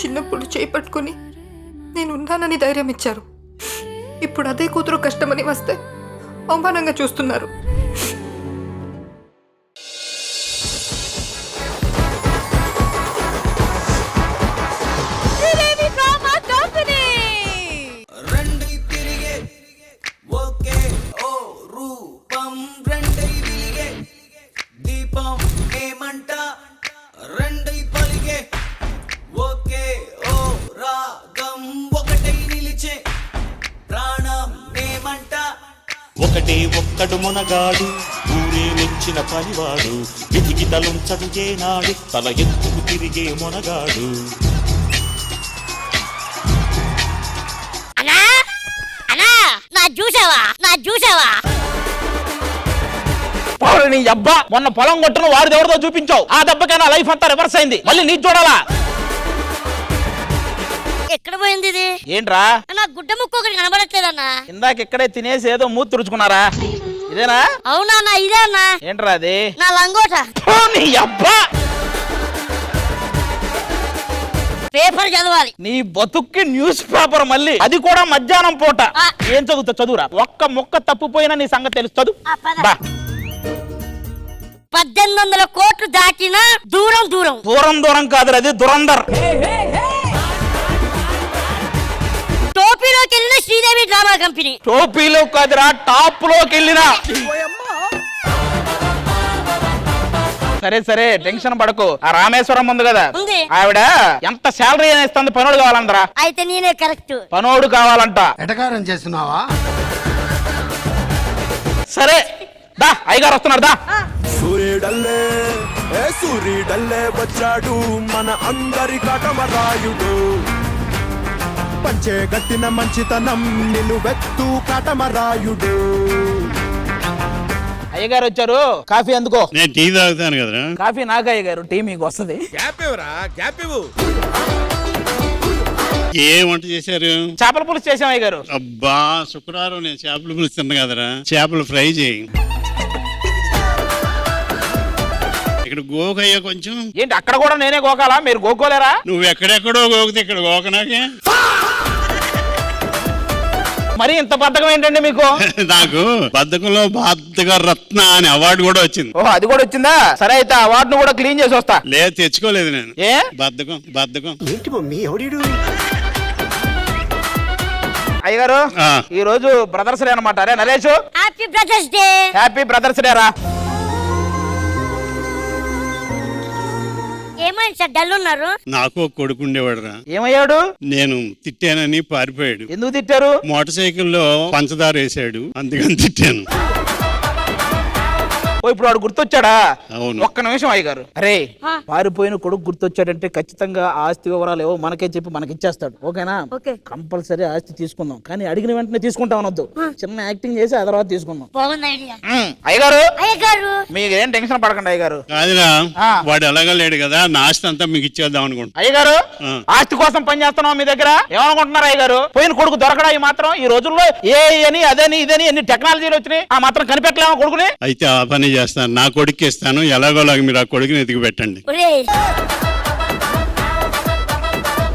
చిన్నప్పుడు చేపట్టుకుని నేను ఉన్నానని ధైర్యం ఇచ్చారు. ఇప్పుడు అదే కూతురు కష్టమని వస్తే అవమానంగా చూస్తున్నారు. ఒకటే ఒక్కడు మునగాడు ఊరే మెచ్చిన పనివాడు విధికి తలుంచడు ఏనాడు తల ఎత్తుకు తిరిగే మునగాడు. నీ అబ్బా మొన్న పొలం కొట్టును వాడి ఎవరితో చూపించావు, ఆ దెబ్బకైనా లైఫ్ అంతా రివర్స్ అయింది. మళ్ళీ నీకు చూడాలా? ఎక్కడ పోయింది ఇది? ఏంట్రా నా గుడ్డ ముక్కు ఒకటి కనబడట్లేదన్నా. ఇందాక ఇక్కడే తినేసి ఏదో మూతి తుడుచుకున్నారా? ఇదేనా? అవునా ఇదే అన్నా. ఏంట్రా అది? నా లంగోట. నీ అబ్బా పేపర్ చదవాలి. నీ బతుక్కి న్యూస్ పేపర్, మళ్ళీ అది కూడా మధ్యాహ్నం పూట. ఏం చదువుతా? చదువురా. ఒక్క మొక్క తప్పిపోయినా నీ సంగతి తెలుస్తుంది. 1800 కోట్లు దాటినా దూరం దూరం. దూరం దూరం కాదు, అది దురందర్. టోపీలోకి వెళ్ళిన శ్రీదేవి డ్రామా కంపెనీ. టోపీలో కాదురా, టాప్ లోకి వెళ్ళినా. సరే సరే టెన్షన్ పడకు. ఆ రామేశ్వరం ఉంది కదా, ఆవిడ ఎంత శాలరీ ఇస్తుంది? పనోడు కావాలందరా. అయితే నేనే కరెక్ట్. పనోడు కావాలంట. ఎటకారం చేస్తున్నావా? సరే దా, అయ్యగారు వస్తున్నారు దా. సూర్యుడల్లే వచ్చాడు మన అందరి కాటమరాయుడు. పంచే గట్టిన మంచితనం నిలువెత్తు కాటమరాయుడు. అయ్యగారు వచ్చారు, కాఫీ అందుకో. నేను టీ తాగుతాను కదా. కాఫీ నాకు అయ్యగారు, టీ మీకు వస్తుంది. ఏ వంట చేశారు? చేపల పులుసు చేసాం అయ్యగారు. అబ్బా శుక్రవారం నేను చేపల పులుసు తిన్నా కదరా. చేపలు ఫ్రై చేయి. ఇక్కడ గోకయ్యా కొంచెం. ఏంటి అక్కడ కూడా నేనే గోకాలా? మీరు గోకోలేరా? నువ్వు ఎక్కడెక్కడో గోకితే ఇక్కడ గోకనాకే. మరి ఇంత బద్ధకం ఏంటండి మీకు? నాకు బద్ధకంలో బాధక రత్న అని అవార్డు కూడా వచ్చింది. ఓహో, అది కూడా వచ్చిందా? సరే అయితే అవార్డును కూడా క్లీన్ చేసి వస్తా. లేదు తెచ్చుకోలేదు నేను. ఏ బద్ధకం బద్ధకం. ఏంటి మమ్మీ ఎవడు? అయ్యగారు ఈ రోజు బ్రదర్స్ డే అనమాట. అరే Naresh, happy brothers day. Happy brothers day రా. ఏమైంది సార్ డల్ ఉన్నారు? నాకు ఒక కొడుకు ఉండేవాడు రా. ఏమయ్యాడు? నేను తిట్టానని పారిపోయాడు. ఎందుకు తిట్టారు? మోటార్ సైకిల్లో పంచదార వేసాడు, అందుకని తిట్టాను. ఇప్పుడు వాడు గుర్తొచ్చాడా? అవును. ఒక్క నిమిషం అయ్యగారు. అరే పారిపోయిన కొడుకు గుర్తొచ్చాడంటే ఖచ్చితంగా ఆస్తి వివరాలు ఏవో మనకే చెప్పి మనకి ఇచ్చేస్తాడు. ఓకేనా? కంపల్సరీ ఆస్తి తీసుకుందాం, కానీ అడిగిన వెంటనే తీసుకుంటాం అనొద్దు. చిన్న యాక్టింగ్ చేసి ఆ తర్వాత తీసుకుందాం. అయ్యగారు మీకేం టెన్షన్ పడకండి అయ్యగారు. కాదురా, వాడు ఎలాగా లేడు కదా, నా ఆస్తి అంతా మీకు ఇచ్చేద్దాం అనుకుంటా. అయ్యగారు ఆస్తి కోసం పని చేస్తున్నాం మీ దగ్గర. ఏమనుకుంటున్నారు అయ్యగారు? పోయిన కొడుకు దొరకడా? ఈ మాత్రం ఈ రోజుల్లో ఏ అని అదని ఇదని ఎన్ని టెక్నాలజీలు వచ్చినాయి, ఆ మాత్రం కనిపెట్టలేమో కొడుకుని. అయితే ఆ పని చేస్తాను, నా కొడుకు ఇస్తాను. ఎలాగోలాగా మీరు ఆ కొడుకుని ఎతికి పెట్టండి.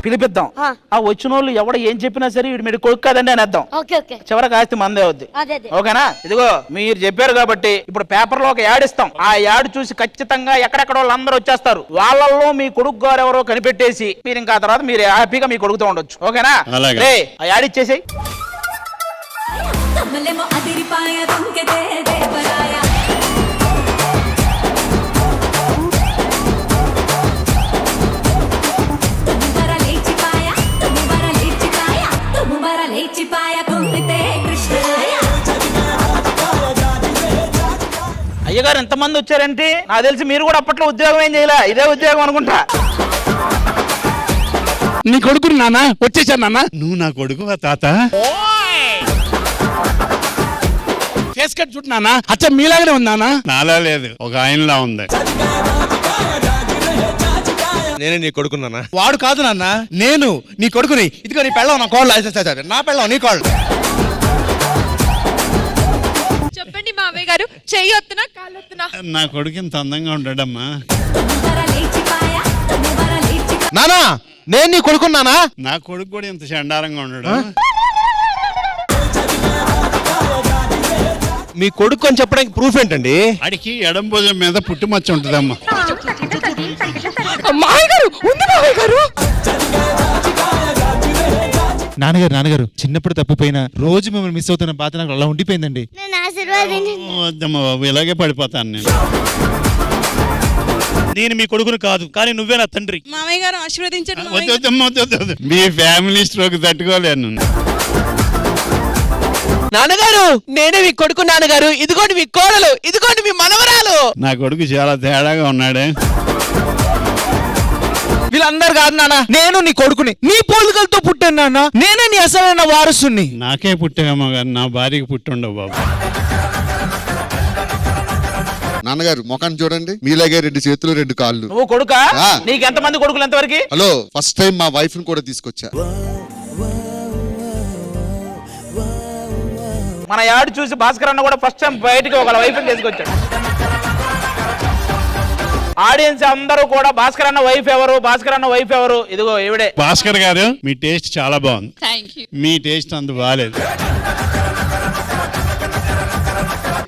పిలిపిద్దాం. ఆ వచ్చిన వాళ్ళు ఎవడ ఏం చెప్పినా సరే వీడు మీరు కొడుకు కాదండి అనేద్దాం. చివరికి ఆస్తి మందే అవుద్ది. ఓకేనా? ఇదిగో మీరు చెప్పారు కాబట్టి ఇప్పుడు పేపర్ లో ఒక యాడ్ ఇస్తాం. ఆ యాడ్ చూసి ఖచ్చితంగా ఎక్కడెక్కడ వాళ్ళందరూ వచ్చేస్తారు. వాళ్ళల్లో మీ కొడుకు గారు ఎవరో కనిపెట్టేసి మీరు ఇంకా తర్వాత మీరు హ్యాపీగా మీ కొడుకుతో ఉండొచ్చు. ఓకేనా? ఆ యాడ్ ఇచ్చేసి అయ్యగారు ఎంతమంది వచ్చారంటే నాకు తెలిసి మీరు కూడా అప్పట్లో ఉద్యోగం ఏం చేయలే, ఇదే ఉద్యోగం అనుకుంటా. నీ కొడుకు నాన్న వచ్చేసాను నాన్న. నువ్వు నా కొడుకు తాత. ఫేస్ కట్ చుట్టూ నాన్న అచ్చ మీలాగానే ఉంది నాన్న. నాలా లేదు, ఒక ఆయనలా ఉంది. నేనే నీ కొడుకున్నానా? వాడు కాదు నాన్న, నేను నీ కొడుకుని. ఇదిగో నీ పెళ్ళం నా కోళ్ళు, నా పెళ్ళం నీ కోళ్ళు. చెప్పండి మావయ్య గారు, చెయ్యొత్తునా కాలొత్తునా? నా కొడుకు ఇంత అందంగా ఉంటాడమ్మా. నానా నేను నీ కొడుకున్నానా? నా కొడుకు కూడా ఇంత చండాలంగా ఉండడు. మీ కొడుకు అని చెప్పడానికి ప్రూఫ్ ఏంటండి? అడికి ఎడం భుజం మీద పుట్టుమచ్చ ఉంటుందమ్మా. నాన్నగారు చిన్నప్పుడు తప్పిపోయినా రోజు మిమ్మల్ని మిస్ అవుతున్న బాధ నాకు అలా ఉండిపోయిందండి. నన్ను ఆశీర్వాదించండి. వద్దమ్మా బాబు, ఇలాగే పడిపోతాను నేను. నేను మీ కొడుకును కాదు, కానీ నువ్వే నా తండ్రి. మామయ్య గారు ఆశీర్వదించండి. వద్దమ్మా, వద్దు. మీ ఫ్యామిలీ స్ట్రోక్ తట్టుకోలేను. నాన్నగారు నేనే మీ కొడుకు. నాన్నగారు ఇదిగోండి మీ కోడలు, ఇదిగోండి మీ మనవరాలు. నా కొడుకు చాలా తేడాగా ఉన్నాడే. వీళ్ళందరు కాదు నాన్న, నేను నీ కొడుకుని. నీ పోలికలతో పుట్టాను నాన్న. నేనే నీ అసలైన వారసుని. నాకే పుట్టామో కానీ నా భార్యకి పుట్టుండవు బాబు. నాన్నగారు ముఖాన్ని చూడండి, మీలాగే 2 చేతులు 2 కాళ్ళు. నువ్వు కొడుకా? ఆ. నీకు ఎంతమంది కొడుకులు ఎంతవరకు? హలో, ఫస్ట్ టైం మా వైఫ్ ని కూడా తీసుకొచ్చా. మన యాడ్ చూసి భాస్కర్ అన్న కూడా ఫస్ట్ టైం బయటికి ఒక వైఫ్ తీసుకొచ్చాడు. ఆడియన్స్ అందరూ కూడా భాస్కర్ అన్న వైఫ్ ఎవరు, భాస్కర్ అన్న వైఫ్ ఎవరు? ఇదిగో ఈవిడే. భాస్కర్ గారు మీ టేస్ట్ చాలా బాగుంది. Thank you. మీ టేస్ట్ అంత బాగాలేదు.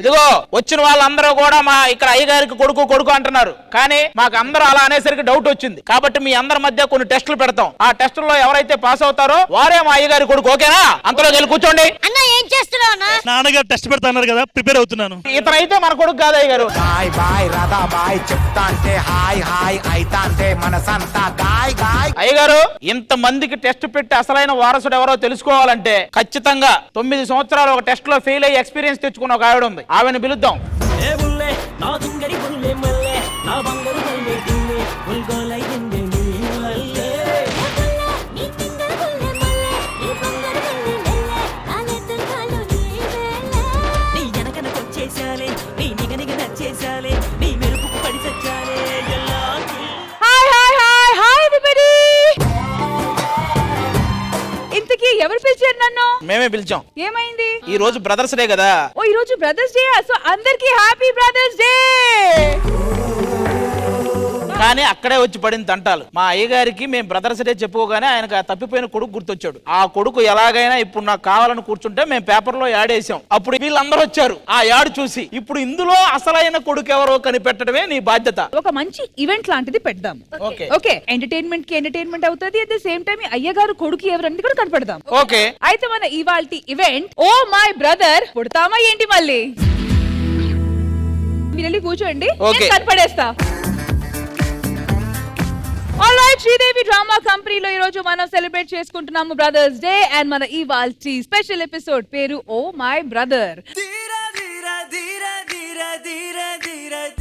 ఇదిగో వచ్చిన వాళ్ళందరూ కూడా మా ఇక్కడ అయ్యగారికి కొడుకు అంటున్నారు, కానీ మాకు అందరూ అలా అనేసరికి డౌట్ వచ్చింది. కాబట్టి మీ అందరి మధ్య కొన్ని టెస్టులు పెడతాం. ఆ టెస్టుల్లో ఎవరైతే పాస్ అవుతారో వారే మా అయ్యగారి కొడుకు. ఓకేనా? అంతలో వెళ్ళి కూర్చోండి. అన్న ఏం చేస్తున్నావు అన్న? నాన్నగారు టెస్ట్ పెడతాన్నారు కదా, ప్రిపేర్ అవుతున్నాను. ఇతనైతే మన కొడుకు కాదు అయ్యగారు. అయ్యగారు ఇంత మందికి టెస్ట్ పెట్టి అసలైన వారసుడు ఎవరో తెలుసుకోవాలంటే ఖచ్చితంగా 9 సంవత్సరాలు ఒక టెస్ట్ లో ఫెయిల్ అయ్యి ఎక్స్పీరియన్స్ తెచ్చుకున్న ఒక ఆవిడ ఉంది. ఆవిడని పిలుద్దాం. ఇంతకీ ఎవరు పిలిచారు నన్ను? మేమే పిలిచాం. ఏమైంది? ఈ రోజు బ్రదర్స్ డే కదా. ఓ ఈ రోజు బ్రదర్స్ డే. సో అందరికి హ్యాపీ బ్రదర్స్ డే. కానీ అక్కడే వచ్చి పడింది తంటాలు. మా అయ్యగారికి మేము బ్రదర్స్ డే చెప్పుకోగానే ఆయనకు ఆ తప్పిపోయిన కొడుకు గుర్తొచ్చాడు. ఆ కొడుకు ఎలాగైనా ఇప్పుడు నాకు కావాలని కూర్చుంటే మేము పేపర్లో యాడ్ వేసాం. అప్పుడు వీళ్ళందరూ వచ్చారు. ఆ యాడ్ చూసి ఇప్పుడు ఇందులో అసలైన కొడుకు ఎవరో కనిపెట్టడమే నీ బాధ్యత. ఒక మంచి ఈవెంట్ లాంటిది పెడదాం. ఓకే. ఓకే, ఎంటర్టైన్మెంట్ కి ఎంటర్టైన్మెంట్ అవుతుంది. అట్ ద సేమ్ టైం అయ్యగారు కొడుకు ఎవరని కూడా కనపడదాం. ఓకే. అయితే మన ఇవాల్టి ఈవెంట్ ఓ మై బ్రదర్. పుడతామా ఏంటి మళ్ళీ? మీరు వెళ్ళి కూర్చోండి, ఓకే. కనపడేస్తా. ఆల్రైట్, శ్రీదేవి డ్రామా కంపెనీలో ఈ రోజు మనం సెలబ్రేట్ చేసుకుంటున్నాము బ్రదర్స్ డే. అండ్ మన ఇవాల్టి స్పెషల్ ఎపిసోడ్ పేరు ఓ మై బ్రదర్.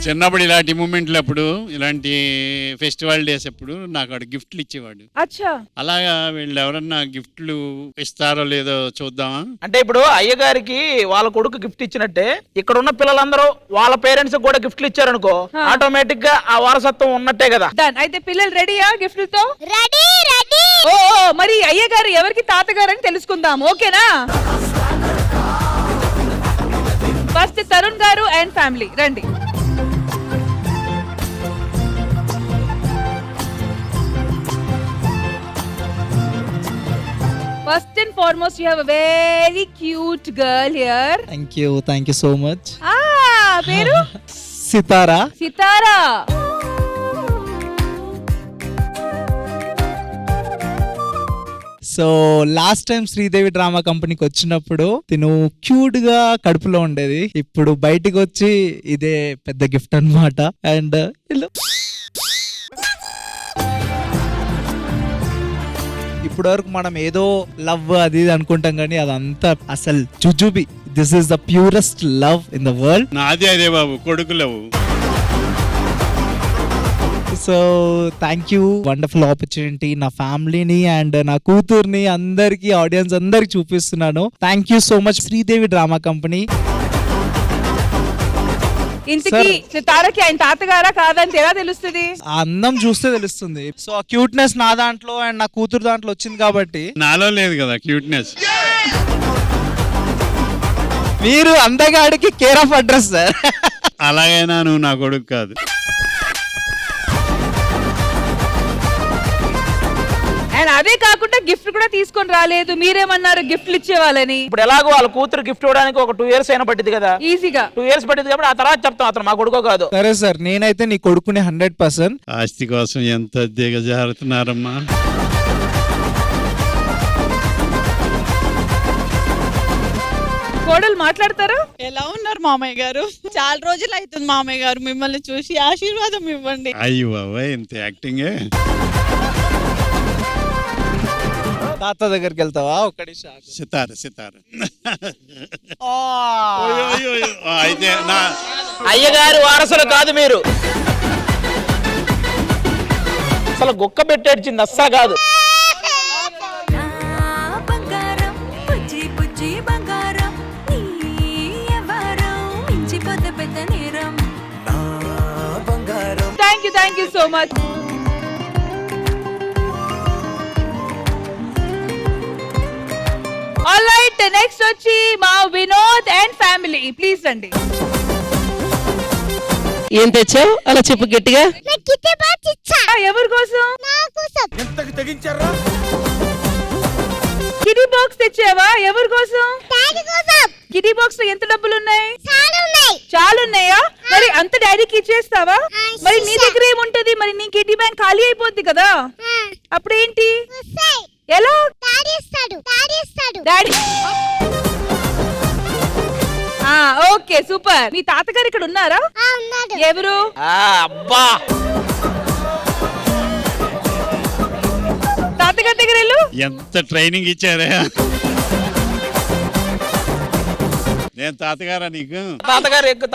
చిన్నప్పుడు ఇలాంటి మూమెంట్లు అప్పుడు, ఇలాంటి ఫెస్టివల్ డేస్ అప్పుడు నాకు వాడు గిఫ్ట్లు ఇచ్చేవాడు. అచ్చా, అలాగా వీళ్ళు ఎవరన్నా గిఫ్ట్లు ఇస్తారో లేదో చూద్దామా? అంటే ఇప్పుడు అయ్యగారికి వాళ్ళ కొడుకు గిఫ్ట్ ఇచ్చినట్టే ఇక్కడ ఉన్న పిల్లలందరూ వాళ్ళ పేరెంట్స్ కూడా గిఫ్ట్లు ఇచ్చారనుకో, ఆటోమేటిక్ గా ఆ వారసత్వం ఉన్నట్టే కదా. డన్. అయితే పిల్లలు రెడీయా గిఫ్ట్లతో? Ready ready. ఓ మరి అయ్యగారు ఎవరికి తాతగారు అని తెలుసుకుందాం. ఓకేనా? ఫస్ట్ తరుణ్ గారు అండ్ ఫ్యామిలీ రండి. First and foremost, you have a very cute girl here. Thank you so much. Peru? Sitara. Sitara. So last time Sridevi drama కంపెనీకి వచ్చినప్పుడు తిను క్యూట్ గా కడుపులో ఉండేది. ఇప్పుడు బయటికి వచ్చి ఇదే పెద్ద గిఫ్ట్ అన్నమాట. అండ్ ఇప్పటి వరకు మనం ఏదో లవ్ అది ఇది అనుకుంటాం కానీ అదంతా అసలు జుజుబి. This is the purest love in the world. నాది అదే బాబు, కొడుకు love. So thank you, wonderful opportunity. నా ఫ్యామిలీని అండ్ నా కూతుర్ని అందరికి, ఆడియన్స్ అందరికి చూపిస్తున్నాను. Thank you so much Sridevi drama company. ఇంతకీ సితారకి ఆయన తాతగారా కాదని ఎలా తెలుస్తుంది? ఆ అందం చూస్తే తెలుస్తుంది. సో ఆ క్యూట్నెస్ నా దాంట్లో అండ్ నా కూతురు దాంట్లో వచ్చింది కాబట్టి. నాలో లేదు కదా క్యూట్నెస్. మీరు అందగాడికి కేర్ ఆఫ్ అడ్రస్ సార్. అలాగైనా నువ్వు నా కొడుకు కాదు. అదే కాకుండా గిఫ్ట్ కూడా తీసుకొని రాలేదు. మీరేమన్నారు గిఫ్ట్లు ఇచ్చేవాళ్ళని. ఇప్పుడు ఎలాగో వాళ్ళ కూతురు గిఫ్ట్ ఇవ్వడానికి ఒక 2 years అయినా పట్టింది కదా. ఈజీగా 2 years పట్టింది కాబట్టి ఆ తర్వాత చెప్తాం అతను మా కొడుకో కాదు. సరే సార్, నేనైతే నీ కొడుకుని 100%. ఆస్తి కోసం ఎంత దిగజారుతున్నారమ్మా. కోడలు మాట్లాడతారా? ఎలా ఉన్నారు మామయ్య గారు? చాలా రోజులు అవుతుంది మామయ్య గారు మిమ్మల్ని చూసి, ఆశీర్వాదం ఇవ్వండి. అయ్యో బాబా, ఇంత యాక్టింగే. తాత దగ్గరికి వెళ్తావా? ఒక్కడి సితార అయితే నా అయ్యగారు వారసులు కాదు మీరు. అసలు గుక్క పెట్టేడ్చింది అస్సలు కాదు. Thank you so much. All right, next వచ్చి మా వినోద్ అండ్ ఫ్యామిలీ. ప్లీజ్ రండి. ఏం తెచ్చావు అలా చెప్పు గట్టిగా. ఎవరి కోసం? ఎంతకు తెగించారా? కిటీ బాక్స్ తెచ్చావా? ఎవరి కోసం? కిటీ బాక్స్ లో ఎంత డబ్బులు ఉన్నాయి? చాలా ఉన్నాయా? మరి అంత డాడీకి ఇచ్చేస్తావా? మరి నీ దగ్గర ఏముంటది? మరి నీ కిటీ బ్యాంక్ ఖాళీ అయిపోద్ది కదా, అప్పుడేంటి? ఎలా? డాడీ. Okay, super. మీ తాతగారు ఇక్కడ ఉన్నారా? ఎవరు? అబ్బా, తాతగారి దగ్గర వెళ్ళు. ఎంత ట్రైనింగ్ ఇచ్చారే. నేను తాతగారా నీకు?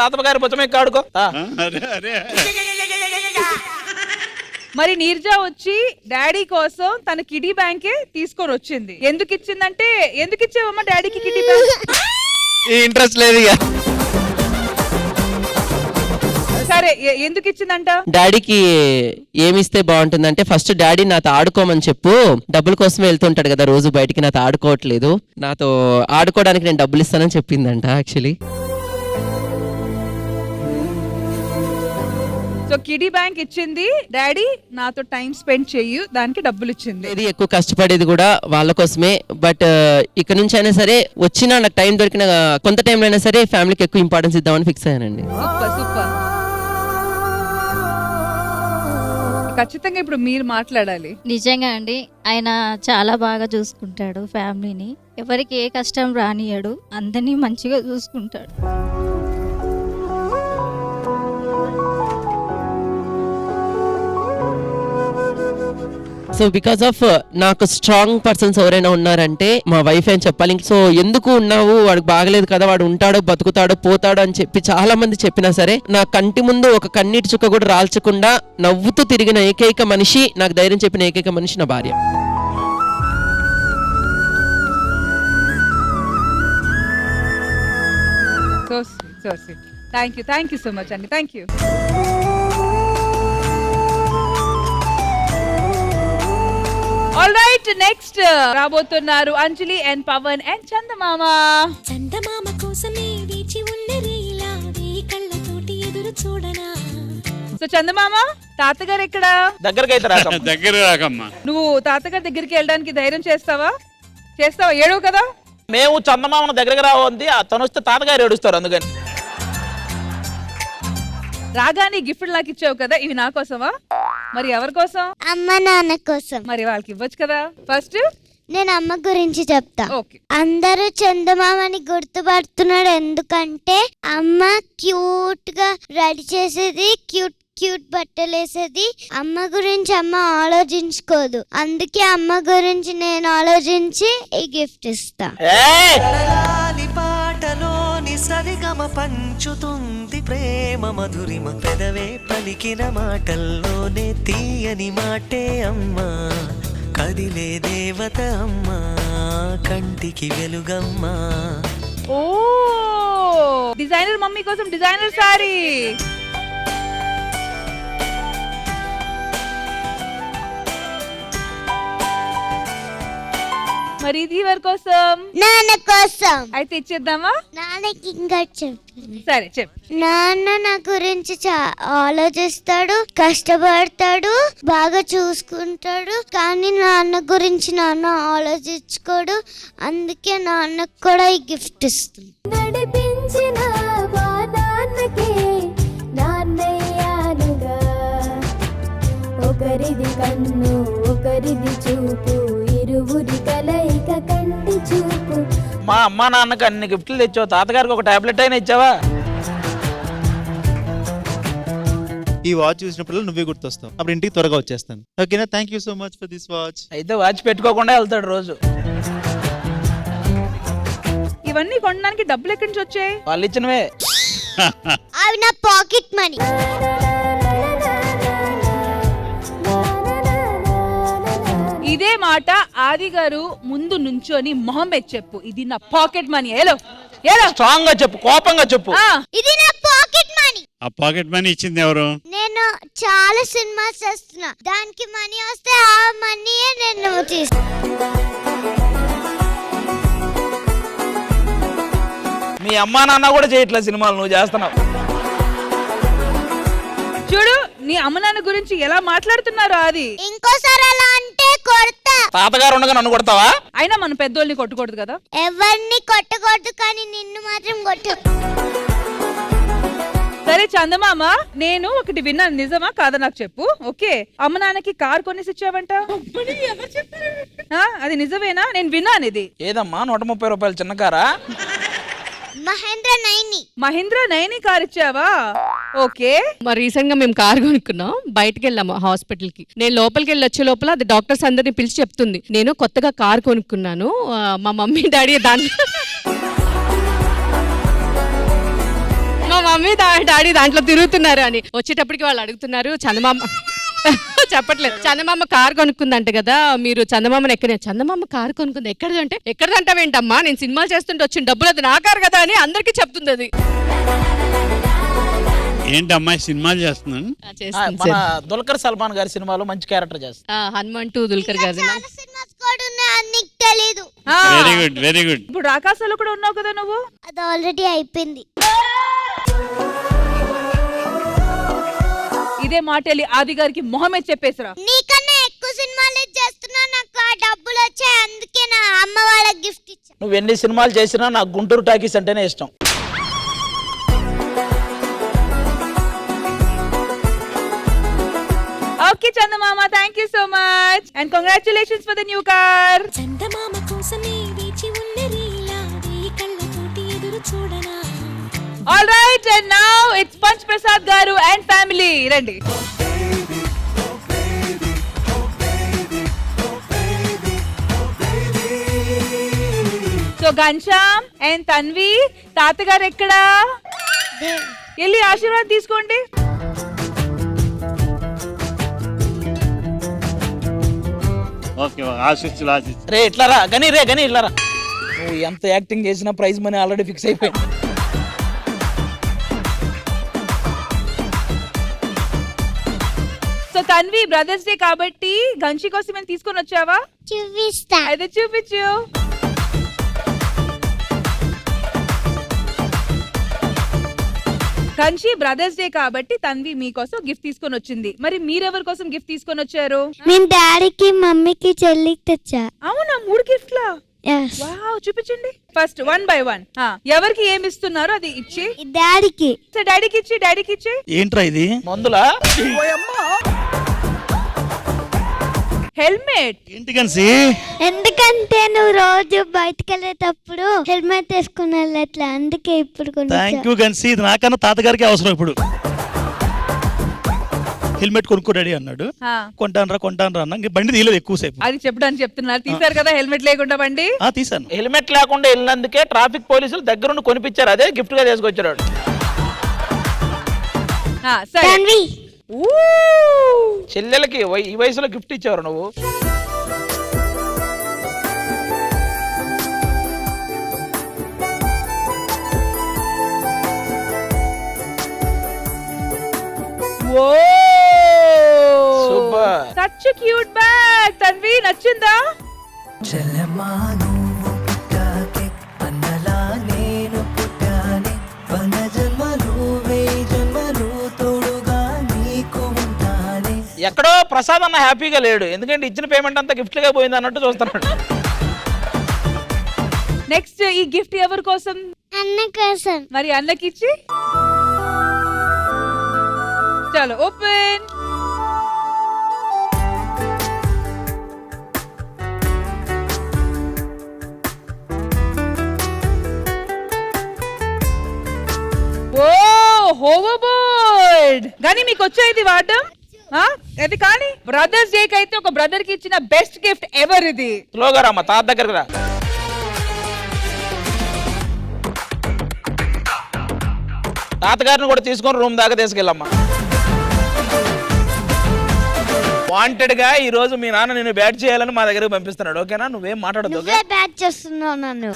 తాతగారు భుజం ఎక్కి ఆడుకో. అరే మరి నీర్జా వచ్చి డాడీ కోసం తన కిడీ బ్యాంకే తీసుకొని వచ్చింది. ఎందుకు ఇచ్చిందంటే, ఎందుకు ఇచ్చావమ్మా డాడీకి కిడీ బ్యాంక్? ఇంట్రెస్ట్ లేదు ఇక. సరే, ఎందుకు ఇచ్చిందంట? డాడీకి ఏమిస్తే బాగుంటుందంటే, ఫస్ట్ డాడీ నాతో ఆడుకోమని చెప్పు. డబ్బుల కోసమే వెళ్తుంటాడు కదా రోజు బయటికి, నాతో ఆడుకోవట్లేదు, నాతో ఆడుకోవడానికి నేను డబ్బులు ఇస్తానని చెప్పిందంట యాక్చువల్లీ. సో కిడీ బ్యాంక్ ఇచ్చింది, డాడీ నాతో టైం స్పెండ్ చెయ్యు, దానికి డబ్బులు ఇచ్చింది. ఇది ఎక్కువ కష్టపడేది కూడా వాళ్ళ కోసమే. బట్ ఇక్కడ నుంచి అయినా సరే వచ్చినా నాకు టైం దొరికిన కొంత టైంలో అయినా సరే ఫ్యామిలీకి ఎక్కువ ఇంపార్టెన్స్ ఇద్దామని ఫిక్స్ అయ్యానండి. సూపర్. ఖచ్చితంగా ఇప్పుడు మీరు మాట్లాడాలి. నిజంగా అండి, ఆయన చాలా బాగా చూసుకుంటాడు ఫ్యామిలీని. ఎవరికి ఏ కష్టం రానియడు, అందరినీ మంచిగా చూసుకుంటాడు. సో బికాస్ ఆఫ్ నాకు స్ట్రాంగ్ పర్సన్స్ ఎవరైనా ఉన్నారంటే మా వైఫ్ అని చెప్పాలి. సో ఎందుకు ఉన్నావు, వాడికి బాగలేదు కదా, వాడు ఉంటాడో బతుకుతాడో పోతాడో అని చెప్పి చాలా మంది చెప్పినా సరే నా కంటి ముందు ఒక కన్నీటి చుక్క కూడా రాల్చకుండా నవ్వుతూ తిరిగిన ఏకైక మనిషి, నాకు ధైర్యం చెప్పిన ఏకైక మనిషి నా భార్య. థ్యాంక్ యూ సో మచ్ అండి. Thank you. All right, next రాబోతున్నారు అంజలి అండ్ పవన్ అండ్ చందమామ. చందమామ కోసమే వేచి ఉన్నరేలా కళ్ళతోటి ఎదురు చూడనా. సో చందమామ, తాతగారు ఎక్కడ? దగ్గర రాకమ్మా. నువ్వు తాతగారి దగ్గరికి వెళ్ళడానికి ధైర్యం చేస్తావా? ఏడవు కదా. మేము చందమామను దగ్గరికి రావంది, తను వస్తే తాతగారు ఏడుస్తారు. అందుకని రాగానే గిఫ్ట్ నాకు ఇచ్చావు కదా, ఇవి నా కోసమా? మరి ఎవరి కోసం? అమ్మ నాన్న కోసం. మరి వాళ్ళకి ఇవ్వచ్చు కదా. ఫస్ట్ నేను అమ్మ గురించి చెప్తా. ఓకే. అందరూ చందమామని గుర్తుపడుతున్నాడు ఎందుకంటే అమ్మ క్యూట్ గా రెడీ చేసేది, క్యూట్ బట్టలు వేసేది. అమ్మ గురించి అమ్మ ఆలోచించుకోదు, అందుకే అమ్మ గురించి నేను ఆలోచించి ఈ గిఫ్ట్ ఇస్తా. పాటలోని సరిగమ పంచుతుంది ప్రేమ మధురిమ, పెదవే పలికిన మాటల్లోనే తీయని మాటే అమ్మా, కదిలే దేవత అమ్మా, కంటికి వెలుగమ్మా. ఓ, డిజైనర్ మమ్మీ కోసం డిజైనర్ సారీ. మరి ఇది ఎవరి కోసం? నాన్న కోసం. అయితే ఇచ్చేద్దామా? నాన్నకి ఇంకా చెప్పు. సరే చెప్పు. నాన్న నా గురించి ఆలోచిస్తాడు, కష్టపడతాడు, బాగా చూసుకుంటాడు. కానీ నాన్న గురించి నాన్న ఆలోచించుకోడు. అందుకే నాన్నకు కూడా ఈ గిఫ్ట్ ఇస్తుంది. నడిపించిన నాన్నకే నాన్నయ్యానుగా, ఒకరిది కన్ను ఒకరిది చూపు, ఇరువురి కలయిక కంటి చూపు. మా అమ్మ నాన్నకి అన్ని గిఫ్ట్లు తెచ్చావు, తాతగారికి ఒక టాబ్లెట్ అయినా ఇచ్చావా? ఈ వాచ్ చూసినప్పుడు నువ్వే గుర్తొస్తావు, అప్పుడు ఇంటికి త్వరగా వచ్చేస్తాను. ఓకేనా? Thank you so much for this watch. అయితే వాచ్ పెట్టుకోకుండా వెళ్తాడు రోజు. ఇవన్నీ కొనడానికి డబ్బులు ఎక్కడి నుంచి వచ్చాయి? వాళ్ళు ఇచ్చినవే. అవి నా పాకెట్ మనీ. ఇదే మాట ఆది గారు ముందు నుంచొని మొహం పెట్టి చెప్పు, ఇది నా పాకెట్ మనీ. ఏలో ఏలో స్ట్రాంగ్ గా చెప్పు, కోపంగా చెప్పు. ఇది నా పాకెట్ మనీ. ఆ పాకెట్ మనీ ఇచ్చింది ఎవరు? నేను చాలా సినిమాస్ చేస్తున్నా, దానికి మనీ వస్తే ఆ మనీయే నేను తీసుకున్నా. మీ అమ్మా నాన్న కూడా చేయట్లేదు సినిమాలు, నువ్వు చేస్తున్నావు. చూడు నీ అమ్మ నాన్న గురించి ఎలా మాట్లాడుతున్నారు. అది ఇంకోసారి అలా అంటే కొడతా. తాతగారు ఉండగా నన్ను కొడతావా? అయినా మన పెద్దోళ్ళని కొట్టకూడదు కదా. ఎవరిని కొట్టకూడదు, కానీ నిన్ను మాత్రం కొట్టు. సరే చందమామ, నేను ఒకటి విన్నాను, నిజమా కాదా నాకు చెప్పు. ఓకే, అమ్మ నాన్నకి కార్ కొనేసి ఇచ్చావంట, అది నిజమేనా? నేను విన్నాను ఇది. ఏదమ్మా 130 రూపాయలు చిన్న కారా? మహేంద్ర నైని కార్ ఇచ్చావా? ఓకే. మరి రీసెంట్ గా మేము కార్ కొనుక్కున్నాం, బయటకు వెళ్ళాము హాస్పిటల్ కి. నేను లోపలికి వెళ్ళి వచ్చే లోపల అది డాక్టర్స్ అందరిని పిలిచి చెప్తుంది, నేను కొత్తగా కార్ కొనుక్కున్నాను, మా మమ్మీ డాడీ డాడీ దాంట్లో తిరుగుతున్నారు అని. వచ్చేటప్పటికి వాళ్ళు అడుగుతున్నారు, చందమామ చెప్పట్లేదు, చందమామ కార్ కొనుక్కుందంట కదా, మీరు చందమామని ఎక్కడ? చందమామ కార్ కొనుక్కుంది ఎక్కడంటే, ఎక్కడంటావేంటమ్మా, నేను సినిమాలు చేస్తుంటే వచ్చిన డబ్బులు అది నా కారు కదా అని అందరికి చెప్తుంది. అది ఏంటి అమ్మాయి సినిమాలు చేస్తున్నాను? మన దుల్కర్ సల్మాన్ గారి సినిమాలో మంచి క్యారెక్టర్ చేస్తా. హనుమాన్ టు దుల్కర్ గారి. Very good, very good. ఇప్పుడు రాకాసాలో కూడా ఉన్నావు కదా నువ్వు. అది ఆల్రెడీ అయిపోయింది. ఇదే మాట వెళ్ళి ఆది గారికి మొహమే చెప్పేసిరా. నీకన్నా ఎక్కువ సినిమాలు చేస్తున్నా, నాకు ఆ డబ్బులు వచ్చాయి, అందుకే నా అమ్మ వాళ్ళకి గిఫ్ట్ ఇచ్చా. నువ్వు ఎన్ని సినిమాలు చేసినా నాకు గుంటూరు టాకీస్ అంటేనే ఇష్టం. Okay Chandamama, thank you so much and congratulations for the new car. చందమామ కోసమే వేచి ఉన్న రీలా, ఈ కళ్ళతోటి ఎదురు చూడనా. All right, and now it's punch Prasad గారు అండ్ ఫ్యామిలీ. రండి. సో ఘన్శ్యామ్ అండ్ తన్వి, తాతగారు ఎక్కడా? వెళ్ళి ఆశీర్వాదం తీసుకోండి. ఓకే, ఆశిస్సులు ఆశిస్సులు. రే ఇట్లా రా గని, రే గని ఇట్లా రా. నువ్వు ఎంత యాక్టింగ్ చేసినా ప్రైజ్ మనీ ఆల్రెడీ ఫిక్స్ అయిపోయింది. సో తన్వి, బ్రదర్స్ డే కాబట్టి గంచి కోసం నేను తీసుకొని వచ్చావా? చూపిస్తా. అయితే చూపించు. గంచి బ్రదర్స్ డే కాబట్టి తన్వి మీకోసం గిఫ్ట్ తీసుకొని వచ్చింది. మరి మీరెవరి కోసం గిఫ్ట్ తీసుకొని వచ్చారు? నేను డాడీకి, మమ్మీకి, చెల్లికి తెచ్చా. అవునా, 3 గిఫ్ట్లా? వావ్, చూపించండి. First 1 by 1. ఎవరికి ఏమి ఇస్తున్నారు అది ఇచ్చి. డాడీకి. డాడీకి ఇచ్చి, డాడీకి ఇచ్చి. ఏంట్రా ఇది? మందులా? హెల్మెట్. ఏంటి కన్సి? ఎందుకంటే నువ్వు రోజు బయటకు వెళ్ళేటప్పుడు హెల్మెట్ వేసుకుని వెళ్ళట్లే, అందుకే ఇప్పుడు థ్యాంక్ యూ కన్సి, ఇది నాకన్నా తాతగారికి అవసరం. ఇప్పుడు హెల్మెట్ కొనుక్కో డాడీ అన్నాడు, కొంటాను రా అన్న. బండి తీయలేదు ఎక్కువసేపు. అది చెప్పడానికి చెప్తున్నారు. తీసారు కదా హెల్మెట్ లేకుండా బండి? తీసాను. హెల్మెట్ లేకుండా వెళ్ళినందుకే ట్రాఫిక్ పోలీసులు దగ్గరుండి కొనిపించారు, అదే గిఫ్ట్ గా తీసుకొచ్చాడు. చెల్లెలకి ఈ వయసులో గిఫ్ట్ ఇచ్చారు నువ్వు. Such cute bag. తన్వి నచ్చిందా? చెల్లెమ్మా నువ్వు పుట్టాకే అన్నలా నేను పుట్టానే వన జన్మలు వేయి జన్మలు తోడుగా నీకు ఉంటానే. ఎక్కడో ప్రసాద్ అన్న హ్యాపీగా లేడు, ఎందుకంటే ఇచ్చిన పేమెంట్ అంతా గిఫ్ట్లుగా పోయింది అన్నట్టు చూస్తున్నాడు. నెక్స్ట్ ఈ గిఫ్ట్ ఎవరి కోసం? అన్న కోసం. మరి అన్నకిచ్చి చలో ఓపెన్. ఓ హోవర్ బోర్డ్. కానీ మీకు వచ్చా ఇది వాడడం? అది కానీ బ్రదర్స్ డే కి అయితే ఒక బ్రదర్ కి ఇచ్చిన బెస్ట్ గిఫ్ట్ ఎవర్ ఇది. స్లోగా రామ్మా, తాత దగ్గరకు రా. తాతగారిని కూడా తీసుకొని రూమ్ దాకా తీసుకెళ్ళమ్మా. వాంటెడ్ గా ఈ రోజు మీ నాన్న నిన్ను బ్యాట్ చేయాలని మా దగ్గరకు పంపిస్తున్నాడు. ఓకేనా? నువ్వేం మాట్లాడదు. బ్యాట్ చేస్తున్నావు నన్ను.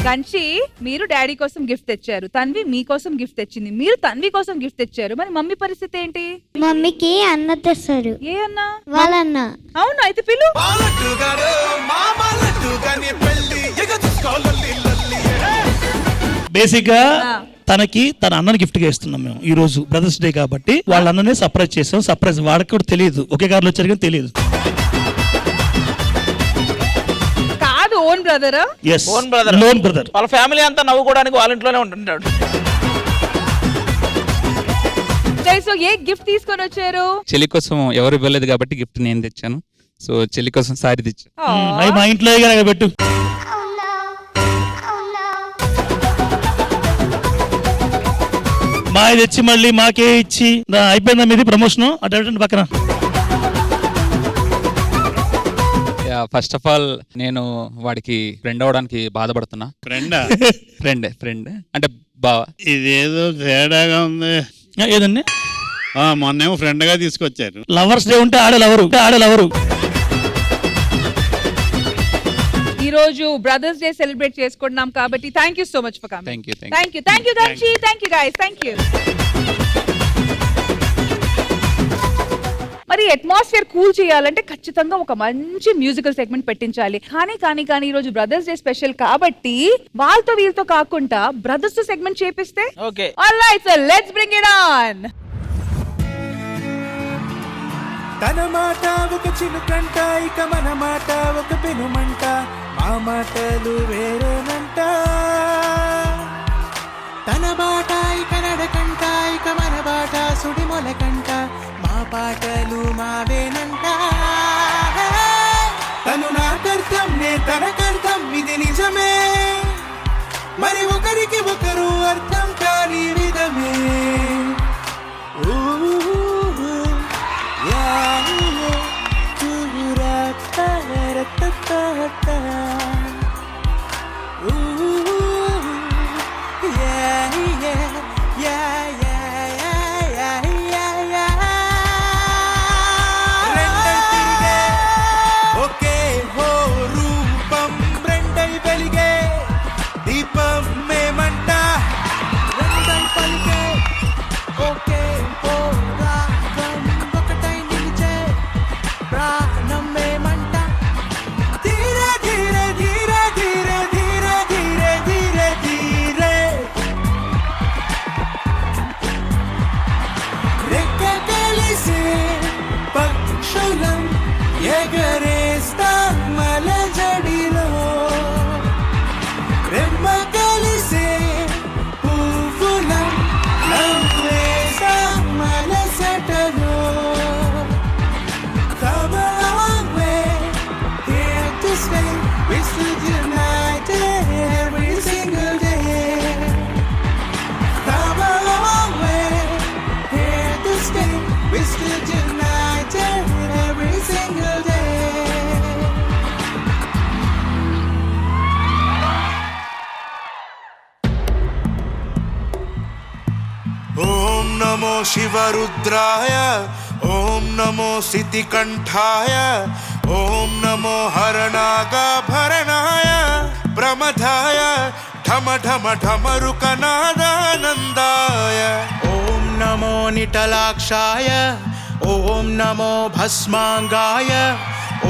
కంచి మీరు డాడీ కోసం గిఫ్ట్ తెచ్చారు, తన్వి మీకోసం గిఫ్ట్ తెచ్చింది, మీరు తన్వి కోసం గిఫ్ట్ తెచ్చారు. మరి మమ్మీ పరిస్థితి ఏంటి? మమ్మీకి అన్న తెస్తారు. ఏ అన్న? వాళ్ళన్న. అవును, అయితే పిలు. బేసిక్ గా తనకి తన అన్నని గిఫ్ట్ గా ఇస్తున్నాం మేము ఈ రోజు బ్రదర్స్ డే కాబట్టి. వాళ్ళ అన్ననే సర్ప్రైజ్ చేసాం. సర్ప్రైజ్ వాడికి కూడా తెలియదు, ఒకే కార్లో వచ్చారు కానీ తెలియదు. కాదు, own brother. Own brother, loan brother. వాళ్ళ ఫ్యామిలీ అంతా నవ్వుకోవడానికి వాళ్ళ ఇంట్లోనే ఉంటుంటాడు. సో ఏ గిఫ్ట్ తీసుకొని వచ్చారు? చెల్లి కోసం ఎవరు ఇవ్వలేదు కాబట్టి గిఫ్ట్ నేను తెచ్చాను. సో చెల్లి కోసం సారీ తెచ్చాను. అవి మా ఇంట్లో పెట్టు. మాది తెచ్చి మళ్ళీ మాకే ఇచ్చి అయిపోయిందా మీది ప్రమోషన్? అటు పక్కన. ఫస్ట్ ఆఫ్ ఆల్ నేను వాడికి ఫ్రెండ్ అవడానికి బాధపడుతున్నా. ఫ్రెండ్ అంటే బావా. ఇదేదో తేడాగా ఉంది. ఏదండి? మొన్నేమో ఫ్రెండ్ గా తీసుకొచ్చారు. లవర్స్ డే ఉంటే ఆడలవరు. ఈ రోజు బ్రదర్స్ డే సెలబ్రేట్ చేసుకుంటున్నాం కాబట్టి thank you so much for coming. Thank you Ganchi. Thank you guys. Thank you. మరి అట్మాస్ఫియర్ కూల్ చేయాలంటే ఖచ్చితంగా ఒక మంచి మ్యూజికల్ సెగ్మెంట్ పెట్టించాలి. కానీ ఈ రోజు బ్రదర్స్ డే స్పెషల్ కాబట్టి వాళ్ళతో వీళ్ళతో కాకుండా బ్రదర్స్ తో సెగ్మెంట్ చేపిస్తే okay. Alright, so let's bring it on. తన మాట ఒక చినుకంట, ఇక మన మాట ఒక పెనుమంట, మా మాటలు వేరేనంట. తన బాట ఇక నడకంట, ఇక మన బాట సుడి మొలకంట, మా పాటలు మావేనంట. తను నాకర్థం, నే తనకర్థం, ఇది నిజమే. మరి ఒకరికి ఒకరు అర్థం కాని విధమే. ఒకే హో రూపం రెండై వెలిగే దీపం మేమంట. రెండై పలికే ఒకే హో రాగం ఒకటై నిలిచే ప్రాణం మేమంట. ధీరే ధీరే ధీరే ధీరే ధీరే ధీరే ధీరే ధీరే రెక్క కలిసే పక్షులం ఎగరేస్తాం మలజడిలో. రెమ్మ కలిసే పువ్వులం నవ్వేస్తాం మలసటలో. Come along way, here to stay, we stood united every single day. Come along way, here to stay, we stood united every single day. ఓం నమో శివరుద్రాయ, ఓం నమో సితికంఠాయ, ఓం నమో హరనాగాభరణాయ, ప్రమథాయ ఢమ ఢమ ఢమరుకనాదానందాయ. ఓం నమో నిటలాక్షాయ, ఓం నమో భస్మాంగాయ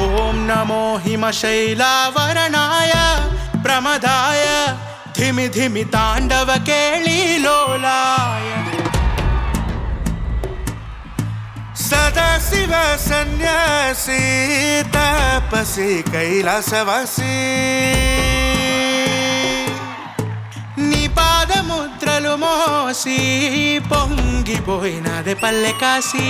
ఓం నమో హిమశైలావరణాయ ప్రమదాయ ధిమి ధిమి తాండవ కేళీలోలాయ సదాశివ సన్యాసి తపసి కైలాసవాసి నీ పాదముద్రలు మోసి పొంగిపోయినది పల్లె కాశీ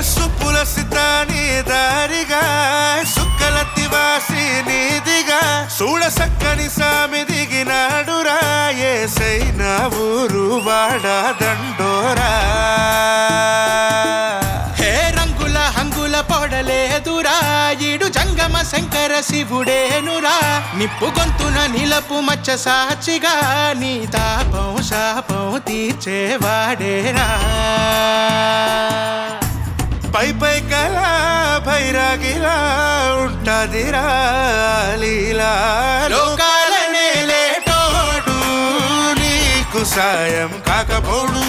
సుప్పుల సితాని దారిగా సుక్కల తివాసి నీదిగా చూడ సక్కని సామి దిగినాడురా ఏసైన ఊరు వాడ దండోరా హే రంగుల హంగుల పొడలేదురా ఈడు జంగమ శంకర శివుడేనురా నిప్పు గొంతున నిలపు మచ్చ సాచిగా నీ తాపం శాపం తీర్చేవాడేరా పై పై కలా భైరాగిలా ఉంటదిరా లీలా లోకాలనే లేటోడు నీకు సాయం కాకపోడు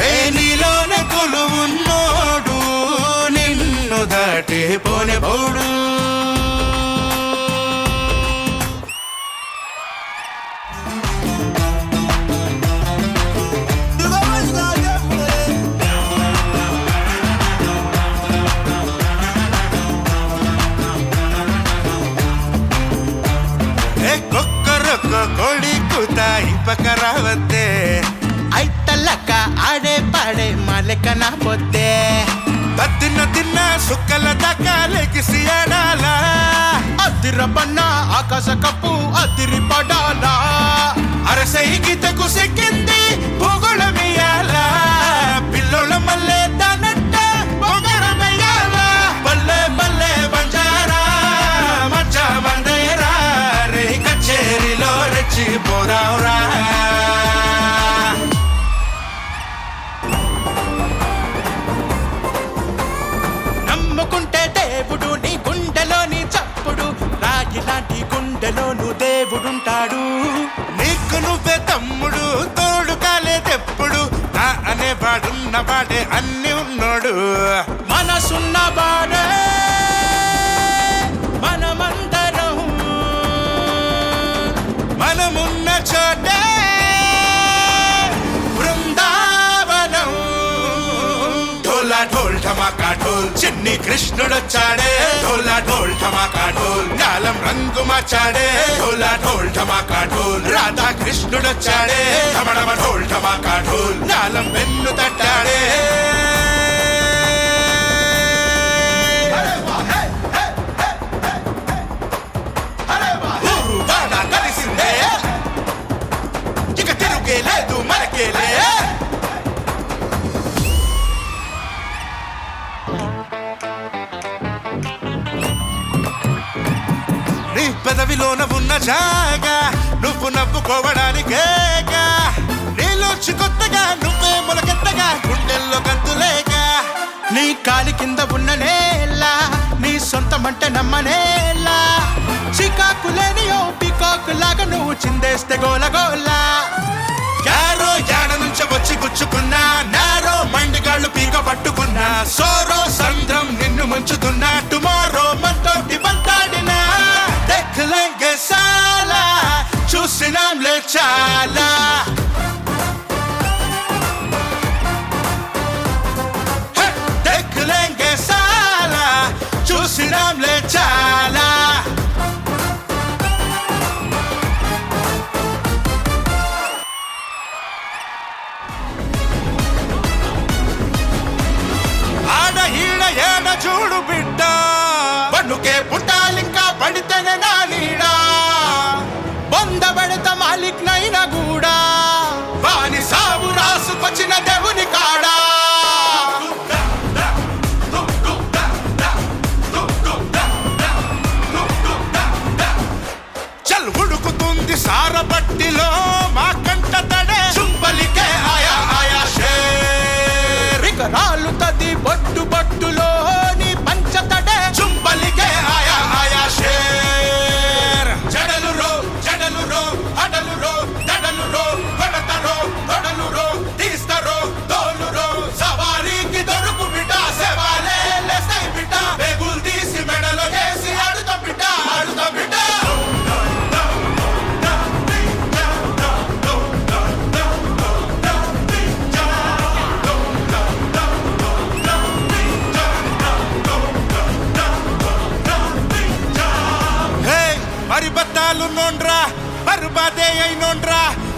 ఏ నీలోన కొలువున్నోడు నిన్ను దాటి పోనే పోడు కోడి కూత ఇప్పకరావద్దే ఐతల్లక ఆడే పాడే మాలెక్క నా పొద్దే తిన్న సుక్కల దాకా లెగిసి ఆడాలా అదిర పన్న ఆకాశ కప్పు అదిరి పడాలా అరసై గీతకు సెక్కింది భూగోళమియాలా పిల్లోళ్ళ మల్లె దానట్ట పొగరమయ్యాలా బల్లె బల్లె బంజారా మచ్చ మందేరా రే కచేరిలో రెచ్చి పోదావురా నమ్ముకుంటే దేవుడు నీ గుండెలోని చప్పుడు రాగి లాంటి గుండెలోను దేవుడుంటాడు నీకు నువ్వే తమ్ముడు తోడు కాలేదెప్పుడు నా అనేవాడున్నవాడే అన్ని ఉన్నాడు మనసున్నవాడే మనమందరం మనమున్న చోటే బృందావనం ఢోలా ఢోల్ ఢమాకా ఢోల్ చిన్ని కృష్ణుడొచ్చాడే ఢోలా ఢోల్ ఢమాకా ఢోల్ కాలం రంగు మార్చాడే ఢోలా ఢోల్ ఢమాకా ఢోల్ రాధా కృష్ణుడొచ్చాడే ఢమఢమ ఢోల్ ఢమాకా ఢోల్ కాలం వెన్ను తట్టాడే ఊరు వాడ కలిసిందే ఇక తిరుగే లేదు మనకేలే నీ పెదవిలోన ఉన్న జాగా నువ్వు నవ్వుకోవడానికేగా నీలోచి కొత్తగా నువ్వే మొలకెత్తగా గుండెల్లో గంతులేగా నీ కాలి కింద ఉన్న నేల నీ సొంతమంటే నమ్మనేలా చికాకు లేని ఓ పికాకు లాగా నువ్వు చిందేస్తే గోలగోలా యారో యాడ నుంచి వచ్చి గుచ్చుకున్నా నారో మైండ్గాళ్ళు పీక పట్టుకున్నా సోరో సంద్రం నిన్ను ముంచుతున్నా టుమారో మనతోటి వంతాడినా దేఖలేంగే సాలా చూసినాంలే చాలా దేఖలేంగే సాలా చూసినాంలే చాలా ఆడ ఈడ ఏడ చూడు బిడ్డ బన్నుకే పుట్టాలింకా పడితేనే నా నీడా బొందబెడత మాలిక్ నైనా కూడా వాని సాగు రాసుకొచ్చిన దేవుని కాడా చల్ ఉడుకుతుంది సారపట్టిలో మా కంట తడే చుంపలికే ఆయా ఆయా షేర్ ఇక రాలుతది బొట్టు బొట్టులో నీ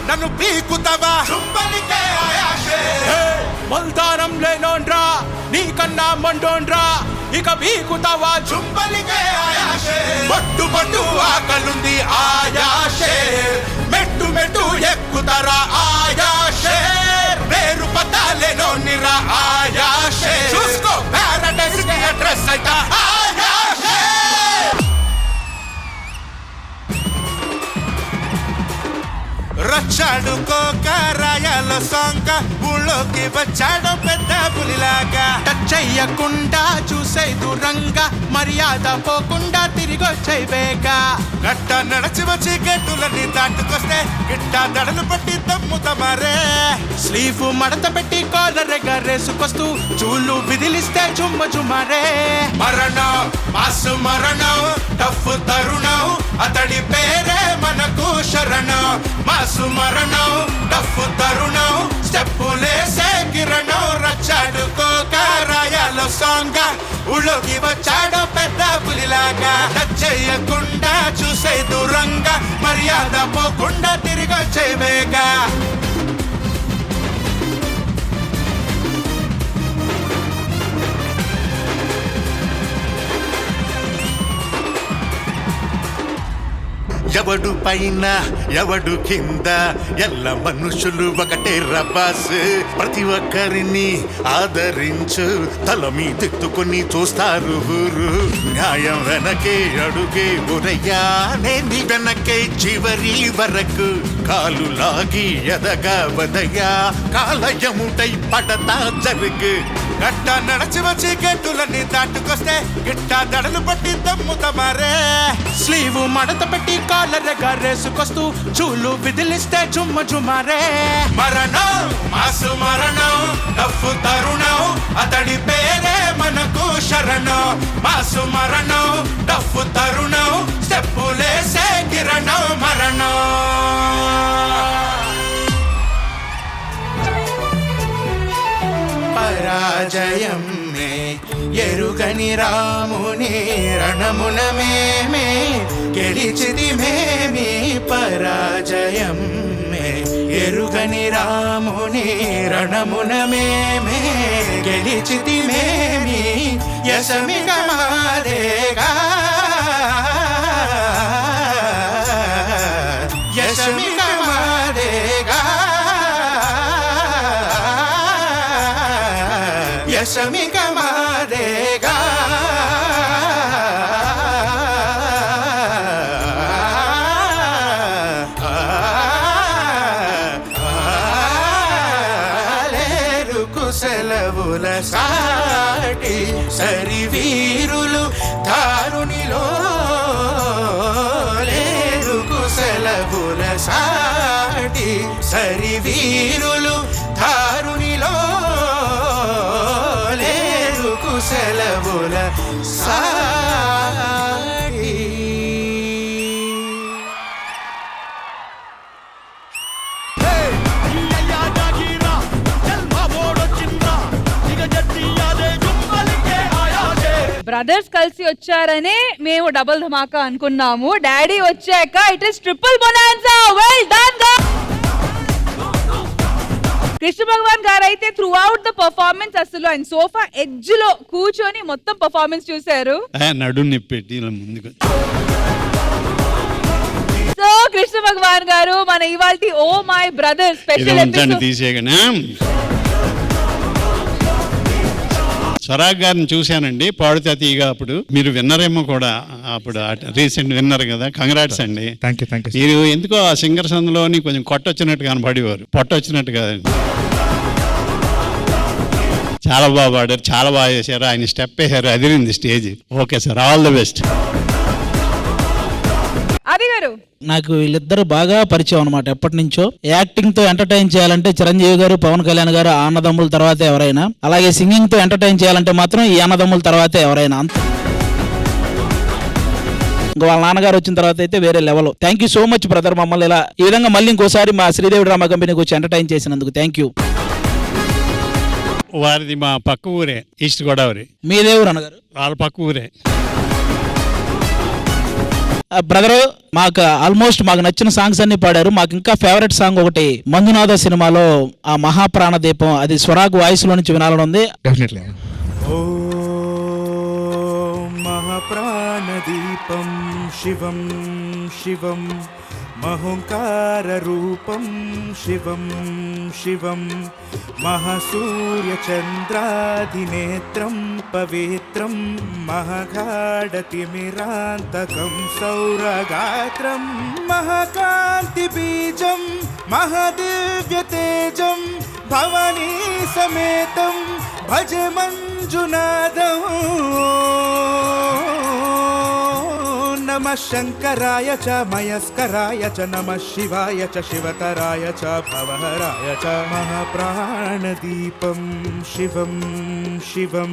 నన్ను పీకుతావా చుంబలికే ఆయాషే మల్దారం లేనోండ్రా నీకన్నా మండోండ్రా ఇక పీకుతావా చుంబలికే ఆయాషే పట్టు పట్టు ఆకలుంది ఆయాషే మెట్టు మెట్టు ఎక్కుతారా ఆయాషే పేరు పతాలేనో నిరా ఆయాషే చూసుకో ప్యారడైస్ కి అడ్రస్ అయితే ఆయాషే రచ్చాడుకోక రాయాల సొంక ఊళ్ళోకి వచ్చాడు పెద్ద పులిలాగా టచ్ చెయ్యకుండా చూసే దూరంగా మర్యాద పోకుండా తిరిగొచ్చే బేగ గట్ట నడచి వచ్చి గట్టులన్నీ దాటుకొస్తే గిట్ట దడలు పట్టి తమ్ముతమారే స్లీవ్ మడత పెట్టి కాలర్ ఎగరేసుకొస్తూ చూళ్ళు విదిలిస్తే చుమ్మ చుమారే మరణం మాసు మరణం టఫ్ తరుణం అతడి పేరే మనకు శరణం మాసు మరణం టఫ్ తరుణం స్టెప్పులేసే కిరణం రచ్చాడుకోక రాయాల సాంగ్ ఊళ్ళోకి వచ్చాడు పెద్ద పులిలాగా టచ్ చేయకుండా చూసే దూరంగా మర్యాద పోకుండా తిరిగొచ్చే వేగా ఎవడు పైన ఎవడు కింద ఎల్ల మనుషులు ఒకటే రబాస్ ప్రతి ఒక్కరిని ఆదరించు తల మీదెత్తుకొని చూస్తారు ఊరు న్యాయం వెనకే అడుగే ఉరయ్యా నేని వెనకే చివరి వరకు కాలు లాగి ఎదగా వదయ్యా కాలయముటై పడతా జరుగు గట్ట నడచి వచ్చి గట్టులన్నీ దాటుకొస్తే గిట్ట దడలు పట్టి దమ్ముతమారే స్లీవ్ మడత పెట్టి కాలర్ ఎగరేసుకొస్తూ చూలు విదిలిస్తే చుమ్మ చుమారే మరణం మాసు మరణం టఫ్ తరుణం అతడి పేరే మనకు శరణం మాసు మరణం టఫ్ తరుణం స్టెప్పులేసే కిరణం మరణం పరాజయం మే ఎరుగని రాముని రణమున మేమే గెలిచిది మేమి పరాజయం మే ఎరుగని రాముని రణమున మేమే గెలిచిది మేమి యశమిక మాదేగా యశమిక మాదేగా యశమిక మాదేగా సెలవుల సాటి సరివీరులు దారునిలో లేరు కుశలవుల సాటి సరివీరులు దారునిలో లేరు కుశలవుల సాటి బ్రదర్స్ కలిసి వచ్చారనే మేము డబుల్ ధమాకా అనుకున్నాము. డాడీ వచ్చాక it is triple bonanza. Well done. Krishna Bhagavan గారు అయితే త్రూ అవుట్ ద పర్ఫార్మెన్స్ అసలు ఆయన సోఫా ఎడ్జ్ లో కూర్చొని మొత్తం పర్ఫార్మెన్స్ చూశారు. నడు నిప్పెట్టి ముందుకు. సో కృష్ణ భగవాన్ గారు మన ఇవాల్టి oh my brother special episode తీసేయగనా స్వరాగ్ గారిని చూశానండి పాడుతా తీయగా. అప్పుడు మీరు విన్నరేమో కూడా, అప్పుడు రీసెంట్ విన్నర్ కదా. కంగ్రాట్స్ అండి. Thank you. మీరు ఎందుకో ఆ సింగర్స్ అందులోని కొంచెం కొట్టొచ్చినట్టు కనబడేవారు, పొట్టొచ్చినట్టు కాదండి. చాలా బాగా పాడారు, చాలా బాగా చేశారు. ఆయన స్టెప్ వేశారు, అదిరింది stage. Okay sir, all the best. ఆది గారు నాకు వీళ్ళిద్దరు బాగా పరిచయం అనమాట. ఎప్పటి నుంచో యాక్టింగ్ తో ఎంటర్టైన్ చేయాలంటే చిరంజీవి గారు, పవన్ కళ్యాణ్ గారు, ఆ అన్నదమ్ముల తర్వాత ఎవరైనా. అలాగే సింగింగ్ తో ఎంటర్టైన్ చేయాలంటే మాత్రం ఈ అన్నదమ్ముల తర్వాత ఎవరైనా. ఇంకా వాళ్ళ నాన్నగారు వచ్చిన తర్వాత అయితే వేరే level. Thank you so much brother, మమ్మల్ని ఇలా ఈ విధంగా మళ్ళీ ఇంకోసారి మా శ్రీదేవి డ్రామా కంపెనీకి వచ్చి ఎంటర్టైన్ చేసినందుకు థ్యాంక్ యూ. వారిది మా పక్క ఊరే, ఈస్ట్ గోదావరి. మీదే ఊరు అన్నగారు? వాళ్ళ పక్క ఊరే. బ్రదర్ మాకు ఆల్మోస్ట్ మాకు నచ్చిన సాంగ్స్ అన్ని పాడారు. మాకు ఇంకా ఫేవరెట్ సాంగ్ ఒకటి మంజునాథ సినిమాలో ఆ మహాప్రాణ దీపం, అది స్వరాగ్ వాయిస్ లో నుంచి వినాలని ఉంది. డెఫినెట్లీ. మహాప్రాణదీపం శివం శివం మహోంకారరూపం శివం శివం మహాసూర్యచంద్రాదినేత్రం పవిత్రం మహాగాఢతిమిరాంతకం సౌరగాత్రం మహాకాంతిబీజం మహాదివ్యతేజం భవనీ సమేతం భజ మంజునాథం. నమ శంకరాయ చ మయస్కరాయ చ నమ శివాయ చ శివతరాయ చ భవహరాయ చ మహాప్రాణదీపం శివం శివం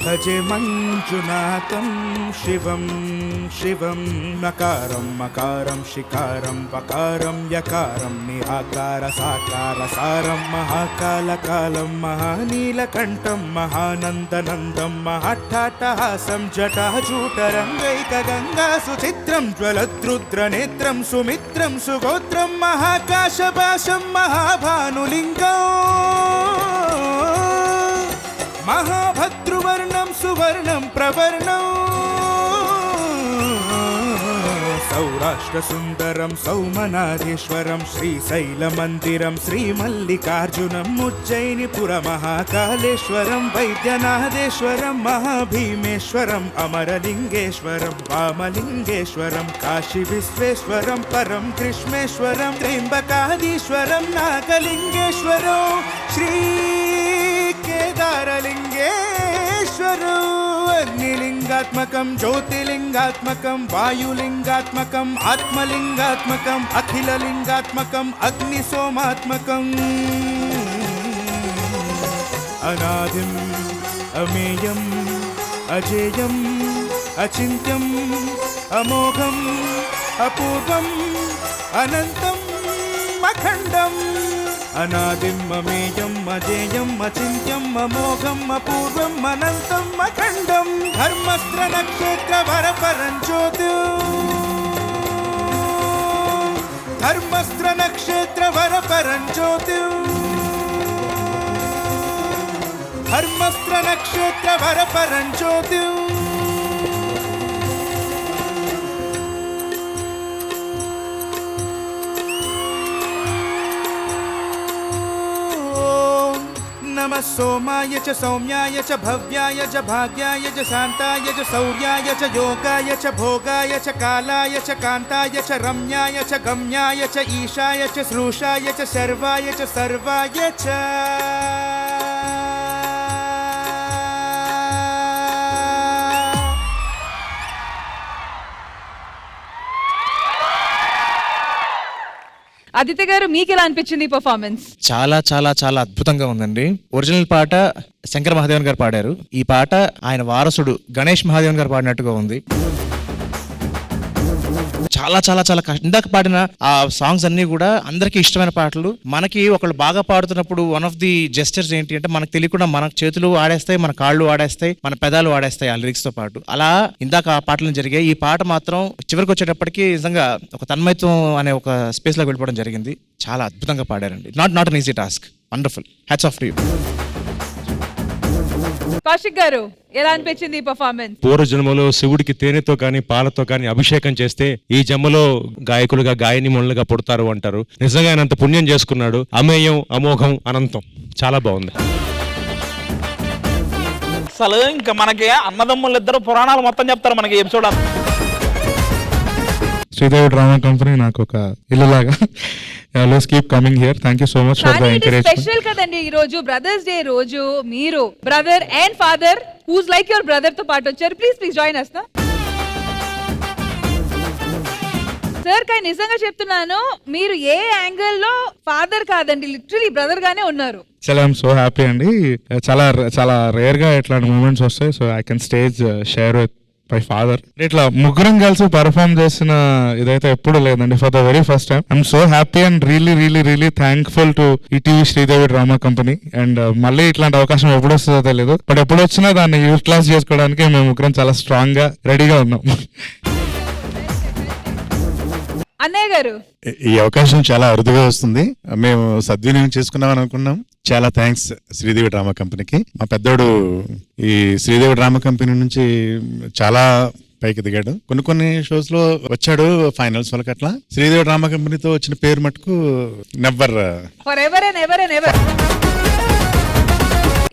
భజే మంజునాథం శివం శివం. మకారం మకారం శికారం వకారం యకారం నిరాకార సాకార సారం మహాకాలకాలం మహానీలకంఠం మహానందనందం మహాట్టాటహాసం జటాజూటరంగైక గంగా సుచిత్రం జ్వలద్రుద్రనేత్రం సుమిత్రం సుగోత్రం మహాకాశభాషం మహాభానులింగం మహాభద్రువర్ణం సువర్ణం ప్రవర్ణం సౌరాష్ట్రసుందరం సౌమనాథేశ్వరం శ్రీశైలమందిరం శ్రీమల్లికార్జునం ఉజ్జయినిపుర మహాకాళేశ్వరం వైద్యనాథేశ్వరం మహాభీమేశ్వరం అమరలింగేశ్వరం వామలింగేశ్వరం కాశీ విశ్వేశ్వరం పరం కృష్ణేశ్వరం త్ర్యంబకాదీశ్వరం నాగలింగేశ్వరం శ్రీ కేదారలింగేశ్వరం అగ్నిలింగాత్మకం జ్యోతిలింగాత్మకం వాయులింగాత్మకం ఆత్మలింగాత్మకం అఖిలలింగాత్మకం అగ్నిసోమాత్మకం అనాదిం అమేయం అజేయం అచింత్యం అమోఘం అపూర్వం అనంతం అఖండం. అనాదిం అమేయం అజేయం అచింత్యం అమోఘం అపూర్వం అనంతం అఖండం. ధర్మస్త్ర నక్షత్ర వరపరం జ్యోతి ధర్మస్త్ర నక్షత్ర వరపరం జ్యోతి ధర్మస్త్ర నక్షత్ర వరపరం జ్యోతి. నమ సోమాయ చ సౌమ్యాయ చ భవ్యాయ చ భాగ్యాయ చ శాంతాయ చ శౌర్యాయ చ యోగాయ చ భోగాయ చ కాలాయ చ కాంతాయ చ రమ్యాయ చ గమ్యాయ చ ఈశాయ చ శ్రూషాయ చ శర్వాయ చ సర్వాయ చ. ఆదిత్య గారు మీకు ఎలా అనిపించింది పర్ఫార్మెన్స్? చాలా చాలా చాలా అద్భుతంగా ఉందండి. ఒరిజినల్ పాట శంకర్ మహాదేవన్ గారు పాడారు. ఈ పాట ఆయన వారసుడు గణేష్ మహాదేవన్ గారు పాడినట్టుగా ఉంది. చాలా చాలా చాలా ఇందాక పాడిన ఆ సాంగ్స్ అన్ని కూడా అందరికి ఇష్టమైన పాటలు. మనకి ఒకళ్ళు బాగా పాడుతున్నప్పుడు వన్ ఆఫ్ ది జెస్చర్స్ ఏంటి అంటే మనకు తెలియకుండా మన చేతులు ఆడేస్తాయి, మన కాళ్ళు ఆడేస్తాయి, మన పెదాలు ఆడేస్తాయి ఆ లిరిక్స్ తో పాటు. అలా ఇందాక ఆ పాటలు జరిగాయి. ఈ పాట మాత్రం చివరికి వచ్చేటప్పటికి నిజంగా ఒక తన్మయత్వం అనే ఒక స్పేస్ లోకి వెళ్ళిపోవడం జరిగింది. చాలా అద్భుతంగా పాడారండి. Not an easy task. Wonderful. Hats off to you. Kaushik గారు ఎలా అనిపించింది ఈ పర్ఫార్మెన్స్? పూర్వజన్మలో శివుడికి తేనెతో కానీ పాలతో కానీ అభిషేకం చేస్తే ఈ జన్మలో గాయకులుగా గాయనిమణులుగా పుడతారు అంటారు. నిజంగా ఆయన అంత పుణ్యం చేసుకున్నాడు. అమేయం అమోఘం అనంతం. చాలా బాగుంది. అసలు ఇంకా మనకి అన్నదమ్ములు ఇద్దరు పురాణాలు మొత్తం చెప్తారు మనకి ఎపిసోడ్. శ్రీదేవి డ్రామా కంపెనీ నాకు ఒక ఇల్లులాగా. Always keep coming here. Thank you so much for the encouragement. Special కదండి ఈ రోజు, బ్రదర్స్ డే రోజు. మీరు brother and father who's like your brother తో పాటు వచ్చారు. Please join us. సార్ కానీ నిజంగా చెప్తున్నాను, మీరు ఏ యాంగిల్ లో ఫాదర్ కాదండి, లిటరలీ బ్రదర్ గానే ఉన్నారు. చాలా ఐఎమ్ సో హ్యాపీ అండి. చాలా చాలా రేర్ గా ఇట్లాంటి మూమెంట్స్ వస్తాయి. So I can stage share with my father. ఇట్లా ముగ్గురం కలిసి పర్ఫామ్ చేసిన ఇదైతే ఎప్పుడు లేదండి. For the very first time I'm so happy and really thankful to ETV Sridevi drama company. And మళ్ళీ ఇట్లాంటి అవకాశం ఎప్పుడు వస్తుందో తెలియదు, బట్ ఎప్పుడు వచ్చినా దాన్ని యూటిలైజ్ చేసుకోవడానికి మేము ముగ్గురం చాలా స్ట్రాంగ్ గా రెడీగా ఉన్నాం. అన్నయ్య గారు ఈ అవకాశం చాలా అరుదుగా వస్తుంది, మేము సద్వినియోగం చేసుకున్నామని అనుకున్నాం. చాలా థ్యాంక్స్ శ్రీదేవి డ్రామా కంపెనీకి. మా పెద్దోడు ఈ శ్రీదేవి డ్రామా కంపెనీ నుంచి చాలా పైకి దిగాడు. కొన్ని షోస్ లో వచ్చాడు, ఫైనల్స్ వాళ్ళకి. అట్లా శ్రీదేవి డ్రామా కంపెనీతో వచ్చిన పేరు మటుకు never. For ever and ever and ever.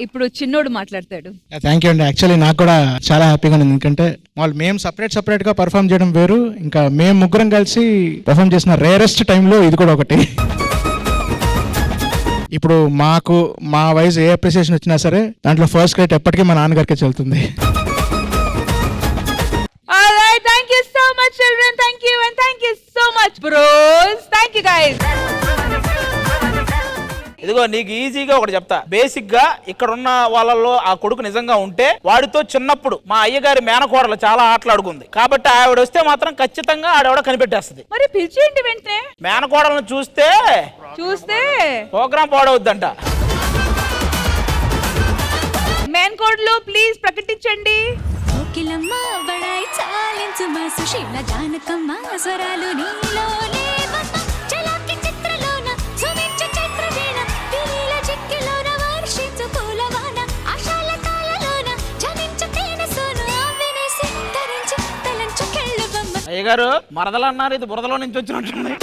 ఇప్పుడు చిన్నోడు మాట్లాడతాడు. థ్యాంక్ యూ అండి. యాక్చువల్లీ నాకు కూడా చాలా హ్యాపీగా ఉంది, ఎందుకంటే వాళ్ళు మేము సపరేట్ గా పర్ఫామ్ చేయడం వేరు, ఇంకా మేము ముగ్గురం కలిసి పర్ఫామ్ చేసిన రేరెస్ట్ టైంలో ఇది కూడా ఒకటి. ఇప్పుడు మాకు మా వైజ్ ఏ అప్రిసియేషన్ వచ్చినా సరే దాంట్లో ఫస్ట్ క్రెడిట్ ఎప్పటికీ మా నాన్నగారికి చెల్లుతుంది. Alright, thank you so much children, thank you and thank you so much bros, thank you guys. ఇదిగో నీకు ఈజీగా ఒకటి చెప్తా. బేసిక్ గా ఇక్కడ ఉన్న వాళ్ళలో ఆ కొడుకు నిజంగా ఉంటే వాడితో చిన్నప్పుడు మా అయ్యగారి మేనకోడలు చాలా ఆటలాడుకుంది కాబట్టి ఆవిడ వస్తే మాత్రం ఖచ్చితంగా ఆడవిడ కనిపెట్టేస్తుంది. మరి పిలిచేయండి వెంటనే. మేనకోడలను చూస్తే ప్రోగ్రామ్ పాడవద్దంట. మేనకోడలు ప్లీజ్ ప్రకటించండి. కోకిలమ్మ బడాయి చాలించు మా సుశీల జానకమ్మ స్వరాలు నీలో లేవమ్మ చలాకి చిత్రలోన సుమించు చిత్రవీణ పిలీల చిక్కిలోన వర్షించు పూలవాన ఆశాల తాళలోన జనించు తేనె సోను వినేసి తరించి తలంచు కెళ్ళబమ్మ. అయ్యగారు మరదలు అన్నారు, ఇది బురదలో నుంచి వచ్చినట్టుంది.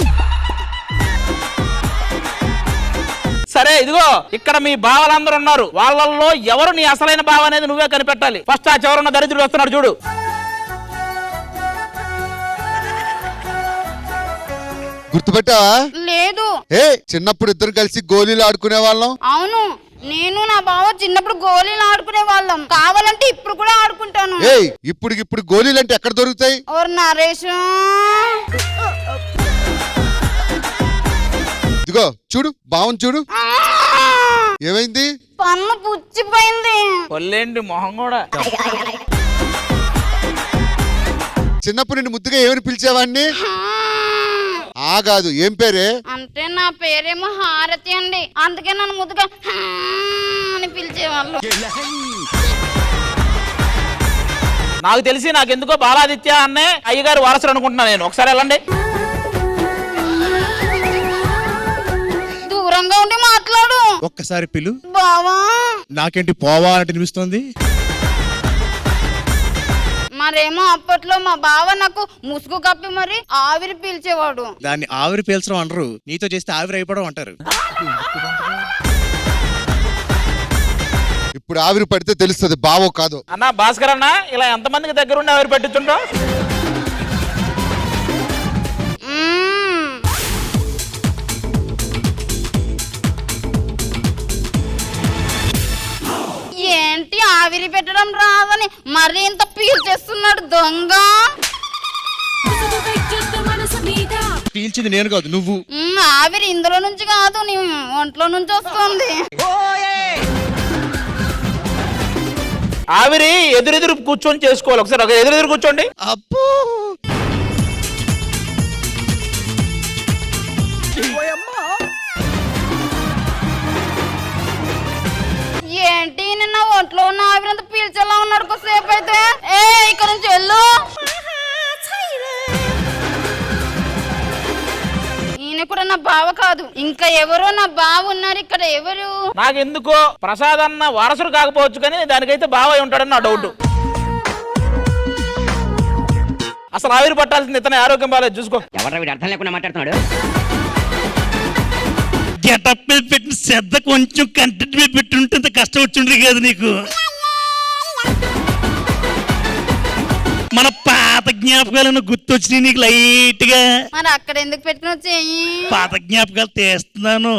సరే ఇదిగో ఇక్కడ మీ బావలందరూ ఉన్నారు, వాళ్ళల్లో ఎవరు నీ అసలైన బావ అనేది నువ్వే కనిపెట్టాలి. ఫస్ట్ ఆ చివరున్న దరిద్రుడు వస్తున్నాడు చూడు. గుర్తుపెట్టావా? లేదు. ఏ చిన్నప్పుడు ఇద్దరు కలిసి గోళీలు ఆడుకునే వాళ్ళం. అవును, నేను నా బావ చిన్నప్పుడు గోళీలు ఆడుకునే వాళ్ళం. కావాలంటే ఇప్పుడు కూడా ఆడుకుంటాను. ఏయ్ ఇప్పుడు గోళీలు అంటే ఎక్కడ దొరుకుతాయి? ఓర్ నరేష్, ఇదిగో చూడు, బావుని చూడు. ఏమైంది? పన్ను పుచ్చిపోయింది. కొల్లేండి మొహం కూడా. చిన్నప్పుడు నిన్ను ముద్దుగా ఏమని పిలిచేవాడిని? కాదు, ఏం పేరే? అంటే నా పేరేమో హారతి అండి, అందుకే నన్ను ముద్దుగా అని పిలిచేవాళ్ళు. నాకు తెలిసి నాకెందుకో బాలాదిత్య అన్నే అయ్యగారు వారసుడు అనుకుంటున్నా నేను. ఒకసారి వెళ్ళండి. దూరంగా ఉండి మాట్లాడు. ఒక్కసారి పిలు. బావా. నాకేంటి పోవా అని అనిపిస్తోంది. మరేమో అప్పట్లో మా బావ నాకు ముసుగు కప్పి మరి ఆవిరి పీల్చేవాడు. దాన్ని ఆవిరి పీల్చడం అంటారు, నీతో చేస్తే ఆవిరి అయిపోవడం అంటారు. ఇప్పుడు ఆవిరి పడితే తెలుస్తుంది బావో కాదో. అన్నా భాస్కర్ అన్న, ఇలా ఎంతమందికి దగ్గరుండి ఆవిరి పెట్టించుంటావు? ఏంటి ఆవిరి పెట్టడం రాదని మరి ఇంత పీల్చేస్తున్నాడు దొంగ. పీల్చింది నేను కాదు, నువ్వు. ఆవిరి ఇందులో నుంచి కాదు, నీ ఒంట్లో నుంచి వస్తుంది. ఆవిరి ఎదురెదురు కూర్చొని చేసుకోవాలి. ఒకసారి ఒక ఎదురెదురు కూర్చోండి. అబ్బో ఏంటి నిన్న ఒంట్లో ఉన్న ఆవిరంతా పీల్చేలా ఉన్నాడు కొద్దిసేపు అయితే. ఇక్కడ నుంచి వెళ్ళు. ఈయన కూడా నా బావ కాదు, ఇంకా ఎవరో నా బావ ఉన్నారు ఇక్కడ. ఎవరు? నాకెందుకో ప్రసాద్ అన్న వారసుడు కాకపోవచ్చు కానీ దానికైతే బావ ఉంటాడని నా డౌట్. అసలు ఆవిరి పట్టాల్సింది ఇతనే, ఆరోగ్యం బాగాలేదు చూసుకో. ఎవరు వీడు అర్థం లేకుండా మాట్లాడుతున్నాడు? గెటప్ మీద పెట్టిన శ్రద్ధ కొంచెం కంటెంట్ మీద పెట్టి ఉంటే కష్టం వచ్చిండ్రు కదా నీకు. మన పాత జ్ఞాపకాలను గుర్తొచ్చినాయి నీకు లైట్ గా. మరి అక్కడ ఎందుకు పెట్టుకుని వచ్చేయి? పాత జ్ఞాపకాలు తీస్తున్నాను.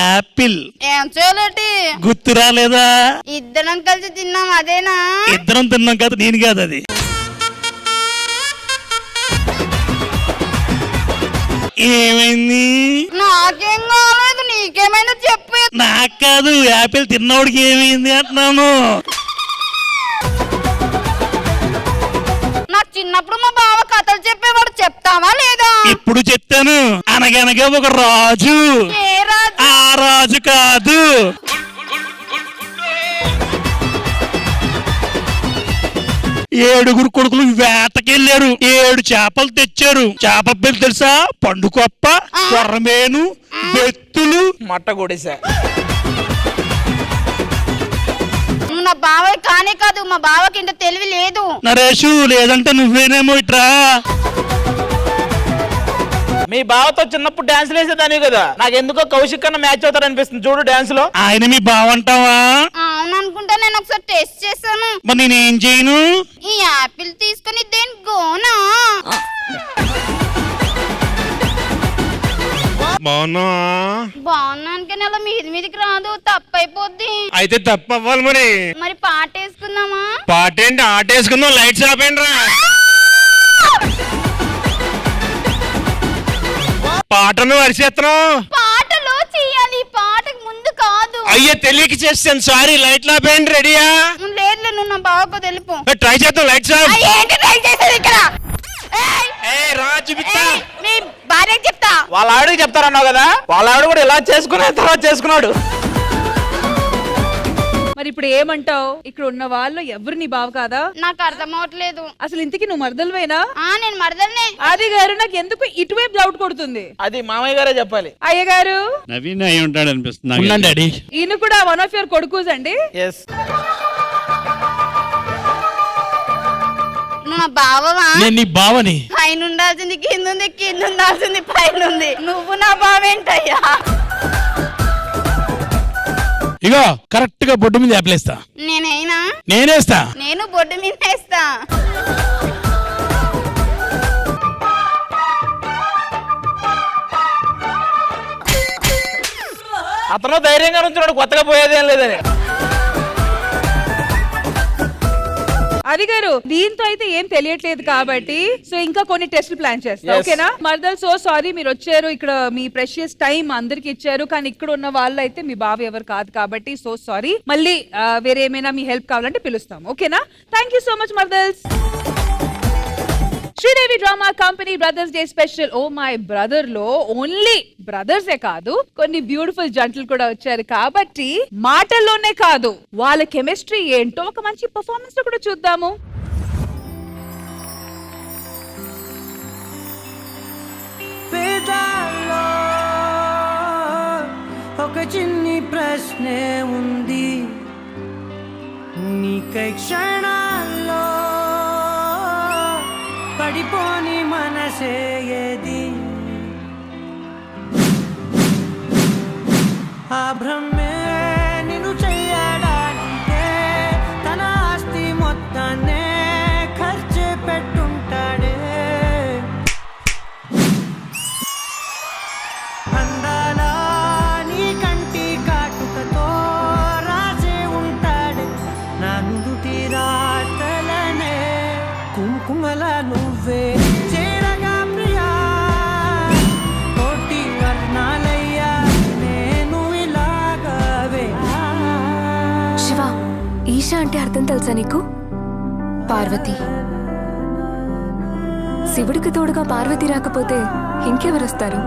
యాపిల్ ఏం చేయలేటి? గుర్తు రాలేదా? ఇద్దరం కలిసి తిన్నాం, అదేనా? ఇద్దరం తిన్నాం కాదు, నేను కాదు అది. ఏమైంది? నాకేం కాలేదు, నీకేమైనా చెప్పు. నాకు కాదు, యాపిల్ తిన్నోడికి ఏమైంది అంటున్నాను. నాకు చిన్నప్పుడు మా బావ కథలు చెప్పేవాడు, చెప్తావా లేదా? ఇప్పుడు చెప్తాను. అనగనగా ఒక రాజు. ఏ రాజు? ఆ రాజు కాదు, 7 కొడుకులు వేటకెళ్ళారు, 7 చేపలు తెచ్చారు. చేపల పేరు తెలుసా? పండుకొప్ప, కొర్రమేను, బెత్తులు, మట్టగొడిసా. నా బావే కానే కాదు, మా బావకి ఇంత తెలివి లేదు. నరేషు, లేదంటే నువ్వేనేమో ఇట్రా. మీ బావతో చిన్నప్పుడు డాన్స్ వేసేదాని కదా, నాకు ఎందుకో కౌశిక్ కన్నా మ్యాచ్ అవుతారు అనిపిస్తుంది. చూడు డాన్స్ లో. ఆయన మీ బావ అంటావా? అవును అనుకుంటా, నేను ఒకసారి టెస్ట్ చేశాను. మరి నేనేం చేయను? ఈ యాపిల్ తీసుకుని దేని గోనా. బాగున్నాను కానీ అలా మీదికి రాదు, తప్పైపోద్ది. అయితే తప్పు అవ్వాలి మరి. మరి పాట వేసుకుందామా? పాట ఏంటి, ఆట వేసుకుందాం. లైట్స్ ఆపేయండి రా. పాటను వరిసేస్తున్నావు. పాటలో చెయ్యాలి, పాటకు ముందు కాదు. అయ్యే తెలియక చేస్తాను, సారీ. లైట్లు ఆపేయండి. రెడీయా? లేదు, నువ్వు నా బావకు తెలుపు. ట్రై చేద్దాం. Lights off. ఏంటి ట్రై చేసేది ఇక్కడ? రా చూపిస్తా. మీ భార్యకి చెప్తా. వాళ్ళ ఆవిడకి చెప్తారన్నావు కదా, వాళ్ళ ఆవిడ కూడా ఇలా చేసుకునే తర్వాత చేసుకున్నాడు. మరి ఇప్పుడు ఏమంటావు? ఇక్కడ ఉన్న వాళ్ళు ఎవరు నీ బావ కాదా? నాకు అర్థం అవట్లేదు. అసలు ఇంతకి నువ్వు మరదలువేనా? నేను మరదల్నే. ఆది గారు, నాకు ఎందుకు ఇటువైపు డౌట్ కొడుతుంది. అది మామయ్య గారే చెప్పాలి. అయ్య గారు, నవీన్ అయి ఉంటాడు అనిపిస్తుంది. డాడీ, ఈయన కూడా వన్ ఆఫ్ యువర్ కొడుకుస్ అండి. నువ్వు నా బావవా? నేను నీ బావని. పైన ఉండాల్సింది కింద ఉంది, కింద ఉండాల్సింది పైన ఉంది. నువ్వు నా బావేంటయ్యా? ఇగో కరెక్ట్ గా బొడ్డు మీద యాప్లేస్తా. నేనైనా? నేనేస్తా. నేను బొడ్డు మీద వేస్తా. అతను ధైర్యంగా ఉంచున్నాడు, కొత్తగా పోయేదేం లేదని. అది గారు, దీంతో అయితే ఏం తెలియట్లేదు కాబట్టి సో ఇంకా కొన్ని టెస్ట్లు ప్లాన్ చేస్తాం. ఓకేనా మర్దల్? సో సారీ మీరు వచ్చారు, ఇక్కడ మీ ప్రెషియస్ టైం అందరికి ఇచ్చారు, కానీ ఇక్కడ ఉన్న వాళ్ళు అయితే మీ బావ ఎవరు కాదు కాబట్టి సో సారీ. మళ్ళీ వేరే ఏమైనా మీ హెల్ప్ కావాలంటే పిలుస్తాం. ఓకేనా? థ్యాంక్ యూ సో మచ్ మర్దల్స్. Sridevi drama company brothers day special oh my brother లో ఓన్లీ బ్రదర్సే కాదు, కొన్ని బ్యూటిఫుల్ జంటలు కూడా వచ్చారు కాబట్టి మాటల్లోనే కాదు, వాళ్ళ కెమిస్ట్రీ ఏంటో ఒక మంచి పర్ఫార్మెన్స్ లో కూడా చూద్దాము. ఒక చిన్ని ప్రశ్నే ఉంది, నీకై క్షణాల్లో పడిపోని మనసే ఏది? ఆ భ్రమే నిన్ను చెయ్యడానికే తన ఆస్తి మొత్తాన్నే ఖర్చు పెట్టుంటాడే. అందాలా నీ కంటి కాటుకతో రాసే ఉంటాడే నా నుదుటి రాతలనే. కుంకుమల నువ్వే చేరగా ప్రియా, కోటి వర్ణాలయ్యా నేను ఇలాగవే. శివ, ఈశా అంటే అర్థం తెలుసా నీకు? పార్వతి. శివుడికి తోడుగా పార్వతి రాకపోతే ఇంకెవరొస్తారు?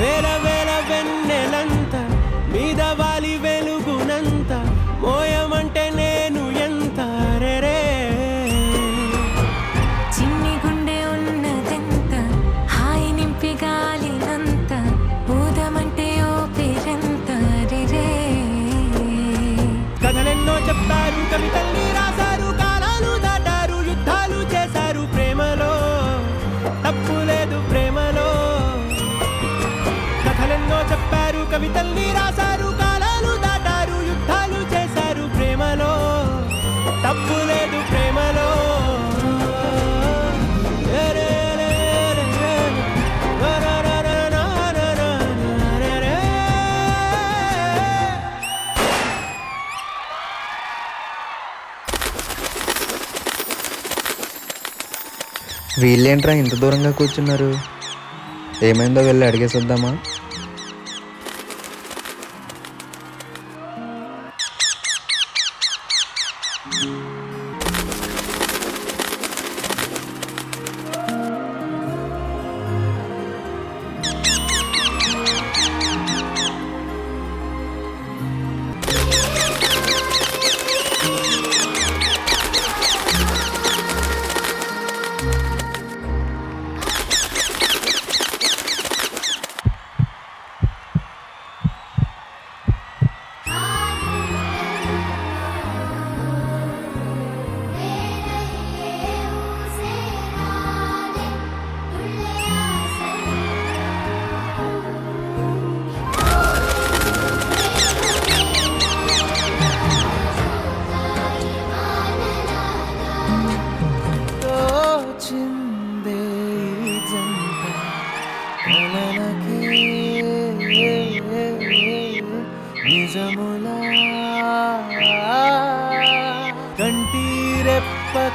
వేల వేల వెన్నెలంత మీద వాలి వెలుగునంత మోయమంటే నేను ఎంత రే. చిన్ని గుండె ఉన్నదెంత, హాయి నింపి గాలినంత, ఊదమంటే ఓ పేరెంత రే. కథలెన్నో చెప్పారు, కవితల్ని రాశారు, కాలాలు దాటారు, యుద్ధాలు చేశారు, ప్రేమలో తప్పు లేదు ప్రేమలో. కథలెన్నో చెప్పారు, కవితల్ని రాశారు, కాలాలు దాటారు, యుద్ధాలు చేశారు, ప్రేమలో తప్పు లేదు ప్రేమలో. వీళ్ళేంట్రా ఇంత దూరంగా కూర్చున్నారు? ఏమైందో వెళ్ళి అడిగేసొద్దామా?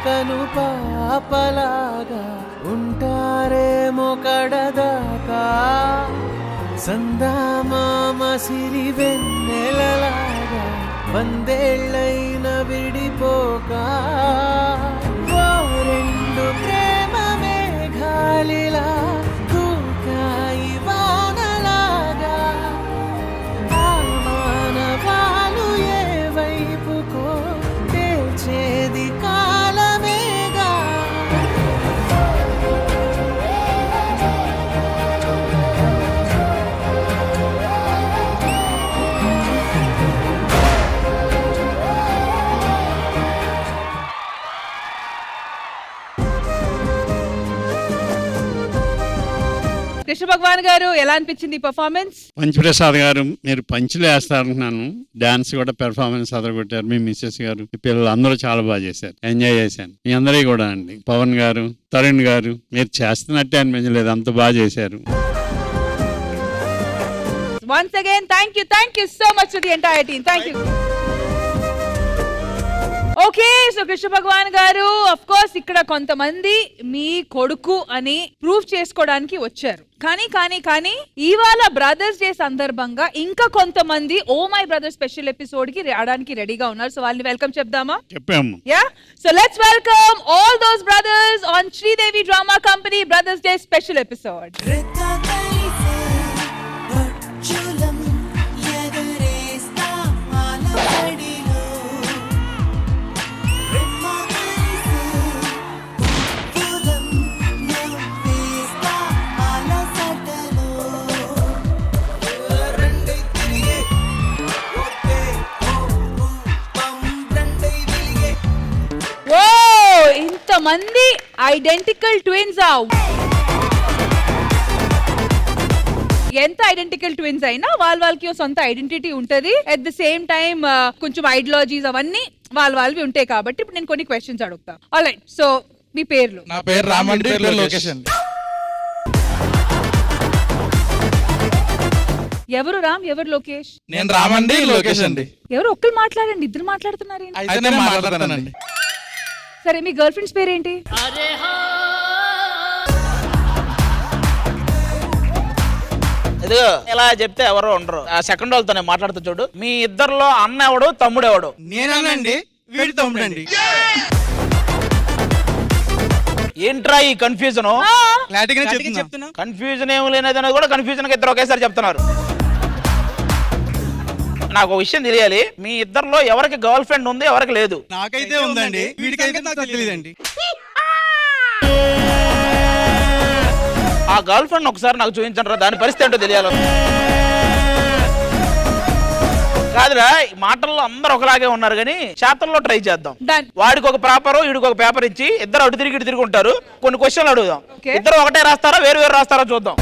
కను పాపలాగా ఉంటారేమో కడదాకా సందామామ సిరి వెన్నెలలాగా వందేళ్ళైన విడిపోక ఓ రెండు ప్రేమ మేఘాలిలా దూకాయి వానలాగా ఆ మానవాలు ఏ వైపుకో తెచేది కాలమేగా కృష్ణ భగవాన్ గారు ఎలా అనిపించింది పర్ఫార్మెన్స్? పంచప్రసాద్ గారు మీరు పంచులు వేస్తారనుకున్నాను, డాన్స్ కూడా పెర్ఫార్మెన్స్ అదరగొట్టారు. మీ మిస్సెస్ గారు, మీ పిల్లలు అందరూ చాలా బాగా చేశారు, ఎంజాయ్ చేశాను. మీ అందరికీ కూడా అండి. పవన్ గారు, తరుణ్ గారు, మీరు చేస్తున్నట్టే అనిపించలేదు, అంత బాగా చేశారు. Once again, thank you so much to the entire team. Thank you. Okay, so Krishna Bhagavan గారు అఫ్ కోర్స్ ఇక్కడ కొంతమంది మీ కొడుకు అని ప్రూవ్ చేసుకోవడానికి వచ్చారు. కానీ ఇవాళ బ్రదర్స్ డే సందర్భంగా ఇంకా కొంతమంది oh my brother special episode కి రావడానికి రెడీగా ఉన్నారు. సో వాళ్ళని వెల్కమ్ చెప్దామా? చెప్పాము. Yeah, so let's welcome all those brothers on Sridevi drama company brothers day special episode. ఇంతమంది ఐడెంటికల్ ట్విన్స్. ఎంత ఐడెంటికల్ ట్విన్స్ అయినా వాళ్ళకి సొంత ఐడెంటిటీ ఉంటది. అట్ ద సేమ్ టైం కొంచెం ఐడియాలజీస్ అవన్నీ వాళ్ళవి ఉంటాయి. కాబట్టి ఇప్పుడు నేను కొన్ని క్వశ్చన్స్ అడుగుతా. ఆల్రైట్, సో మీ పేర్లు? నా పేరు రామండి, లోకేష్ అండి. ఎవరు రామ్, ఎవరు లోకేష్? నేను రామండి, లోకేష్ అండి. ఎవరు ఒక్కరు మాట్లాడండి, ఇద్దరు మాట్లాడుతున్నారు. సరే, మీ గర్ల్ ఫ్రెండ్స్ పేరేంటి? ఇదిగో ఇలా చెప్తే ఎవరో ఉండరు. ఆ సెకండ్ వాళ్ళతో నేను మాట్లాడుతూ చూడు. మీ ఇద్దరులో అన్న ఎవడు, తమ్ముడు ఎవడు? నేనండి, వీడి తమ్ముడండి. ఏంట్రా ఈ కన్ఫ్యూజన్? కన్ఫ్యూజన్ ఏమి లేనిది కూడా కన్ఫ్యూజన్ ఇద్దరు ఒకేసారి చెప్తున్నారు. నాకు ఒక విషయం తెలియాలి, మీ ఇద్దరులో ఎవరికి గర్ల్ ఫ్రెండ్ ఉంది, ఎవరికి లేదు? నాకైతే ఉందండి, వీడికైతే నాకు తెలియదండి. ఆ గర్ల్ ఫ్రెండ్ ఒకసారి నాకు చూపించండి, దాని పరిస్థితి ఏంటో తెలియాలి. కాదురా, మాటల్లో అందరు ఒకలాగే ఉన్నారు కానీ శాతంలో ట్రై చేద్దాం. వాడికి ఒక పేపర్, వీడికి ఒక పేపర్ ఇచ్చి ఇద్దరు అటు తిరిగి ఇటు తిరిగి ఉంటారు. కొన్ని క్వశ్చన్లు అడుగుదాం. ఇద్దరు ఒకటే రాస్తారా, వేరు వేరు రాస్తారా చూద్దాం.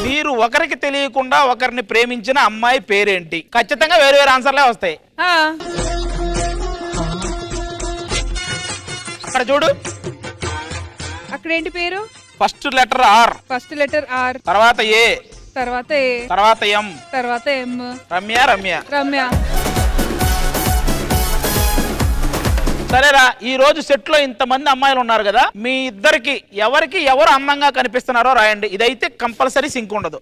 మీరు ఒకరికి తెలియకుండా ఒకరిని ప్రేమించిన అమ్మాయి పేరేంటి? ఖచ్చితంగా వేరు వేరు ఆన్సర్లే వస్తాయి. అక్కడ చూడు, అక్కడ ఏంటి పేరు? First letter R. First letter R, తర్వాత ఏ, తర్వాత ఏ, తర్వాత ఎం, తర్వాత ఎం. రమ్య. సరేరా, ఈ రోజు సెట్ లో ఇంతమంది అమ్మాయిలు ఉన్నారు కదా, మీ ఇద్దరికి ఎవరికి ఎవరు అందంగా కనిపిస్తున్నారో రాయండి. ఇదైతే కంపల్సరీ సింక్ ఉండదు.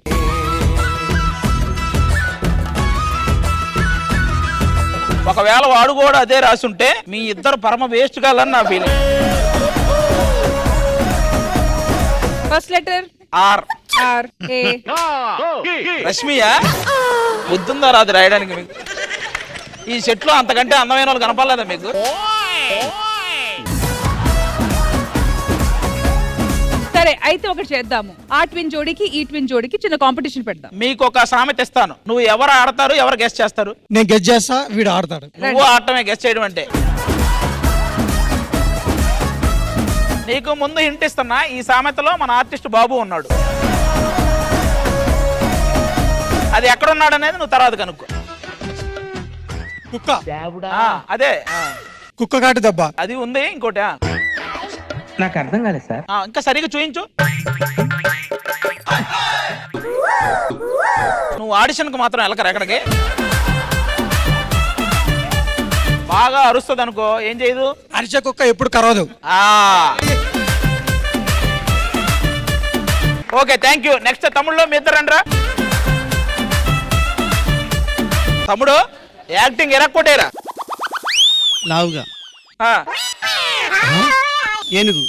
ఒకవేళ వాడు కూడా అదే రాసుంటే మీ ఇద్దరు పరమ వేస్ట్ కాలని నా feeling. First letter R. A. రష్మియా? బుద్ధుందా రాదు రాయడానికి మీకు? ఈ సెట్ లో అంతకంటే అందమైన వాళ్ళు కనపడలేదా మీకు? సరే, అయితే ఒకటి చేద్దాము. ఆ ట్విన్ జోడికి ఈ ట్విన్ జోడికి చిన్న కాంపిటీషన్ పెడదాం. మీకు ఒక సామెత ఇస్తాను, నువ్వు ఎవరు ఆడతారు, ఎవరు గెస్ట్ చేస్తారు? నేను గెస్ట్ చేస్తా, వీడు ఆడతాడు. నువ్వు ఆడటమే, గెస్ట్ చేయడం అంటే. నీకు ముందు హింట్ ఇస్తున్నా, ఈ సామెతలో మన ఆర్టిస్ట్ బాబు ఉన్నాడు. అది ఎక్కడున్నాడు అనేది నువ్వు తర్వాత కనుక్కో. కుక్క. అదే కుక్క కాటు దెబ్బ. అది ఉంది. ఇంకోటి నాకు అర్థం కాలేదు సార్. ఇంకా సరిగా చూయించు. నువ్వు ఆడిషన్ కు మాత్రం వెళ్ళకరా ఎక్కడికి. బాగా అరుస్తుంది అనుకో ఏం చేయదు, అరిచే కుక్క ఎప్పుడు కరవదు. Okay thank you. నెక్స్ట్ తమ్ముళ్ళు మీ ఇద్దరు రండిరా. తమ్ముడు యాక్టింగ్ ఎరక్కొట్టేరా. లావుగా ఏనుగు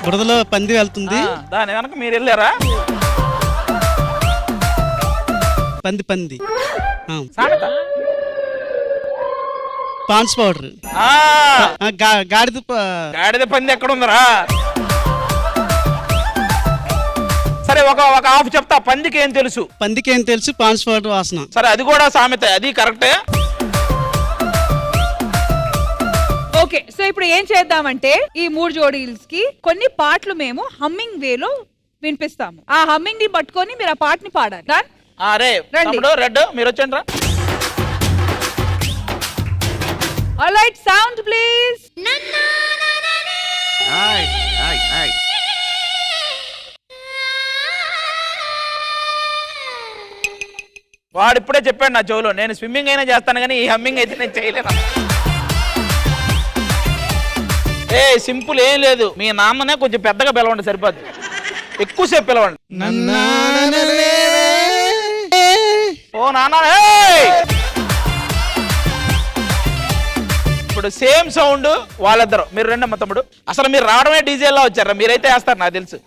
బురదలో పంది వెళ్తుంది, దాని వెనక మీరు వెళ్ళారా? పంది పంది సామెత. పాన్స్ పౌడర్, గాడిద పంది ఎక్కడ ఉందరా? సరే ఒక హాఫ్ చెప్తా. పందికి ఏం తెలుసు? పందికి ఏం తెలుసు? పాన్స్ పౌడర్ వాసన. సరే అది కూడా సామెత, అది కరెక్టే. ఓకే, సో ఇప్పుడు ఏం చేద్దామంటే ఈ 3 జోడీల్స్ కి కొన్ని పాటలు మేము హమ్మింగ్ వేలో వినిపిస్తాము. ఆ హమ్మింగ్ ని పట్టుకొని మీరు ఆ పాటని పాడాలి. డన్? అరే తమ్ముడు రెడ్ మీరు వచ్చండి రా. Alright, sound please. వాడు ఇప్పుడే చెప్పాడు నా చెవులో, నేను స్విమ్మింగ్ అయినా చేస్తాను కానీ ఈ హమ్మింగ్ అయితే నేను చేయలేను. ఏ సింపుల్ ఏం లేదు, మీ నాన్ననే కొంచెం పెద్దగా పిలవండి సరిపోద్ది, ఎక్కువసేపు పిలవండి. ఓ నాన్న. ఇప్పుడు సేమ్ సౌండ్ వాళ్ళిద్దరు. మీరు రండి అమ్మ తమ్ముడు. అసలు మీరు రావడమే డీజేలా వచ్చారా? మీరైతే వేస్తారు నాకు తెలుసు.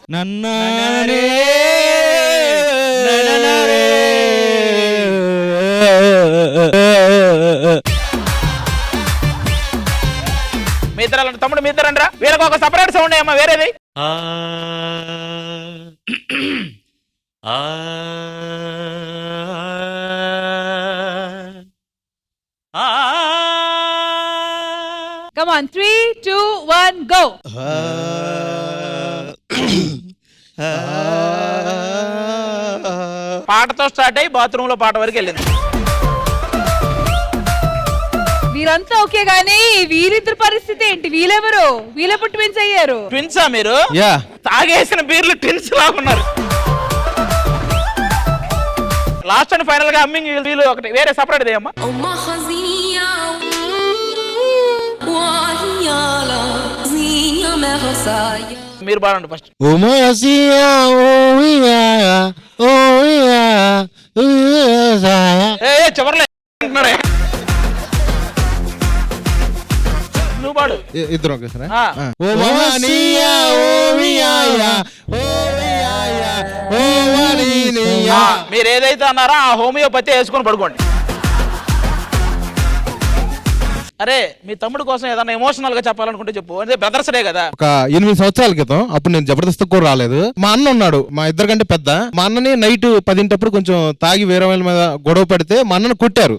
మీ ఇద్దరు తమ్ముడు మీ ఇద్దరు రండిరా. వీళ్ళకి ఒక సపరేట్ సౌండ్ ఏమో వేరేది. Come on, 3, 2, 1, go. పాటతో స్టార్ట్ అయ్యి బాత్రూమ్ లో పాట వరకు వెళ్ళింది. వీరంతా ఓకే గానీ వీరిద్దరు పరిస్థితి ఏంటి? వీళ్ళెవరు? వీళ్ళెప్పుడు ట్విన్స్ అయ్యారు? ట్విన్సా మీరు? తాగేసిన బీర్లు ట్విన్స్ లాగున్నారు. లాస్ట్ అండ్ ఫైనల్ గా అమ్మింగ్ వీళ్ళు ఒకటి వేరే సపరేట్ దేమ్మా. మీరు బాగుండి ఫస్ట్. చివర్లే నువ్వు పాడు. ఇద్దరు ఓకే సరే. మీరు ఏదైతే అన్నారో ఆ హోమియోపతి వేసుకొని పడుకోండి. అరే మీ తమ్ముడు కోసం ఏదైనా ఎమోషనల్ గా చెప్పాలనుకుంటే చెప్పు. అంటే బ్రదర్స్ డే కదా. ఒక 8 సంవత్సరాల క్రితం అప్పుడు నేను జబర్దస్త్ కూడా రాలేదు. మా అన్న ఉన్నాడు, మా ఇద్దరు కంటే పెద్ద. మా అన్నని నైట్ 10 కొంచెం తాగి వేరే వాళ్ళ మీద గొడవ పెడితే మా అన్నను కొట్టారు.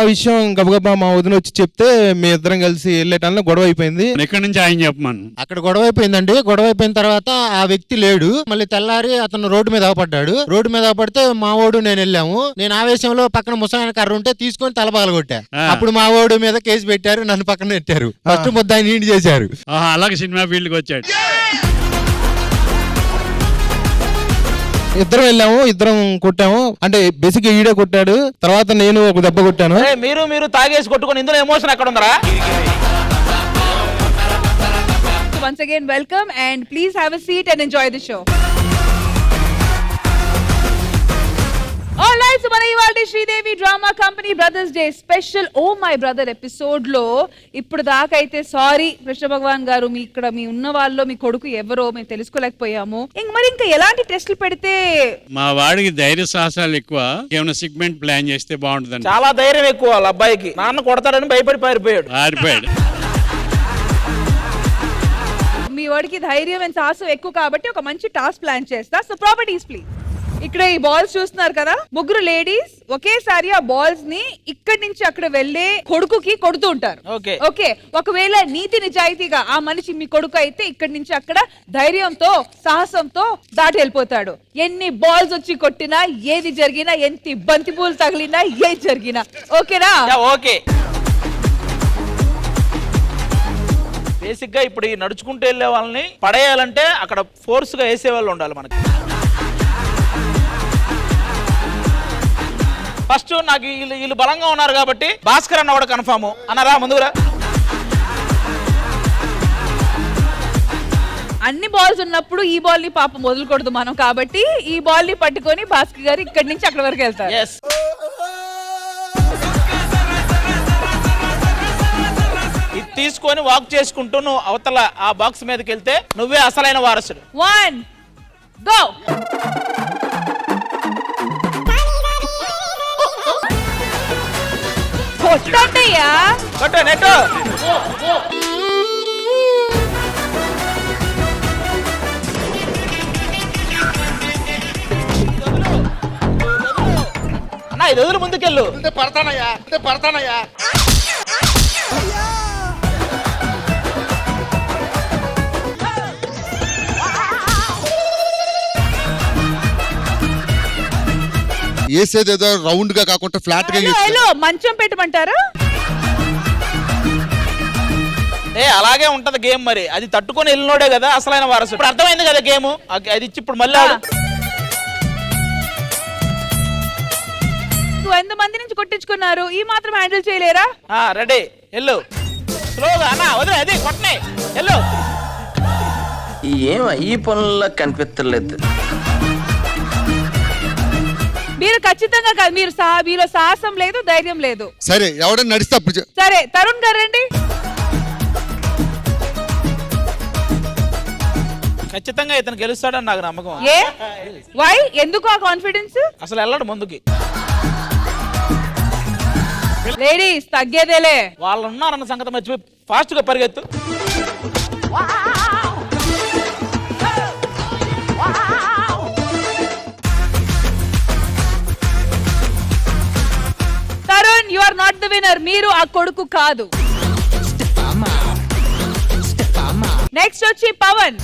ఆ విషయం గబగబా మా వదిన వచ్చి చెప్తే మీ ఇద్దరం కలిసి వెళ్ళే టైంలో గొడవ అయిపోయింది. ఎక్కడి నుంచి ఆయన చెప్పమను. అక్కడ గొడవ అయిపోయిందండి. గొడవ అయిపోయిన తర్వాత ఆ వ్యక్తి లేడు. మళ్ళీ తెల్లారి అతను రోడ్డు మీద అవపడ్డాడు. రోడ్డు మీద అవపడితే మా వాడు నేను వెళ్ళాము. నేను ఆవేశంలో పక్కన ముసలాయన కర్ర ఉంటే తీసుకొని తలపగల కొట్టా. అప్పుడు మా వాడు మీద కేసు పెట్టారు, నన్ను పక్కన పెట్టారు. ఫస్ట్ ముద్దాయిని ఇంటి చేశారు. అలాగే సినిమా ఫీల్డ్ కి వచ్చాడు. ఇద్దరం వెళ్ళాము, ఇద్దరం కొట్టాము. అంటే బేసిక్ ఈడే కొట్టాడు, తర్వాత నేను ఒక దెబ్బ కొట్టాను. మీరు తాగేసి కొట్టుకొని ఇందులో ఎమోషన్ ఎక్కడ ఉందరా? Once again welcome and please have a seat and enjoy the show. All right, so మన ఇవాల్టి Sridevi drama company brothers day special oh my brother episode లో ఇప్పుడు దాకా అయితే సారీ కృష్ణ భగవాన్ గారు, మీ ఉన్న వాళ్ళలో మీ కొడుకు ఎవరో మేము తెలుసుకోలేకపోయాము. మరి ఇంకా ఎలాంటి టెస్టులు పెడితే? మా వాడికి ధైర్య సాహసాలు ఎక్కువ. ఏమైనా సిగ్మెంట్ ప్లాన్ చేస్తే బాగుంటుందండి. చాలా ధైర్యం ఎక్కువ వాళ్ళ అబ్బాయికి. నాన్న కొడతాడని భయపడి పారిపోయాడు. మీ వాడికి ధైర్యం అండ్ సాహసం ఎక్కువ కాబట్టి ఒక మంచి టాస్క్ ప్లాన్ చేస్తా. So properties please. ఇక్కడ ఈ బాల్స్ చూస్తున్నారు కదా, 3 లేడీస్ ఒకేసారి ఆ బాల్స్ ని ఇక్కడి నుంచి అక్కడ వెళ్లే కొడుకుకి కొడుతూ ఉంటారు. ఓకే, ఒకవేళ నీతి నిజాయితీగా ఆ మనిషి మీ కొడుకు అయితే ఇక్కడి నుంచి అక్కడ ధైర్యంతో సాహసంతో దాటి వెళ్ళిపోతాడు. ఎన్ని బాల్స్ వచ్చి కొట్టినా, ఏది జరిగినా, ఎంత బంతి పూలు తగిలినా, ఏది జరిగినా ఓకేనా? ఓకే. బేసిక్ గా ఇప్పుడు ఈ నడుచుకుంటూ వెళ్లే వాళ్ళని పడేయాలంటే అక్కడ ఫోర్స్ గా వేసే వాళ్ళు ఉండాలి మనకి. ఫస్ట్ నాకు వీళ్ళు బలంగా ఉన్నారు కాబట్టి భాస్కర్ అన్న కూడా కన్ఫామ్ అన్నారా ముందురా. అన్ని బాల్స్ ఉన్నప్పుడు ఈ బాల్ ని పాపం వదలకూడదు మనం, కాబట్టి ఈ బాల్ ని పట్టుకొని భాస్కర్ గారు ఇక్కడి నుంచి అక్కడి వరకు వెళ్తారు. ఇది తీసుకొని వాక్ చేసుకుంటూ నువ్వు అవతల ఆ బాక్స్ మీదకి వెళ్తే నువ్వే అసలైన వారసుడు. 1 గో. కొట్టయ్యా కొట్టు నెట్. అన్నా ఇది వదిలి ముందుకెళ్ళు. పడతానయ్యా వేసేదేదో రౌండ్ గా కాకుండా ఫ్లాట్ గా మంచం పెట్టమంటారా? అలాగే ఉంటది గేమ్. మరి అది తట్టుకొని వెళ్ళినోడే కదా అసలైన వారసుడు. ఇప్పుడు అర్థమైంది కదా గేమ్. అది ఇచ్చి ఇప్పుడు మళ్ళీ ఎంతమంది నుంచి కొట్టించుకున్నారు, ఈ మాత్రం హ్యాండిల్ చేయలేరా? రెడీ వెళ్ళు స్లోగా. అన్నా వదిలే అది కొట్టనే వెళ్ళు. ఈ పనుల్లో కనిపించలేదు. మీరు ఖచ్చితంగా కాదు, మీలో సాహసం లేదు, ధైర్యం లేదు. సరే ఎవడన్నా నడిస్తే అప్పుడు సరే తరుణ్ గారు రండి. ఖచ్చితంగా ఇతను గెలుస్తాడని నాకు నమ్మకం. ఏ వై ఎందుకు ఆ కాన్ఫిడెన్స్? అసలు వెళ్ళడు ముందుకి. లేడీస్ తగ్గేదేలే. వాళ్ళు ఉన్నారన్న సంగతి మర్చిపోయి ఫాస్ట్ గా పరిగెత్తు. Tarun you are not the winner. మీరు ఆ కొడుకు కాదు. నెక్స్ట్ వచ్చి పవన్.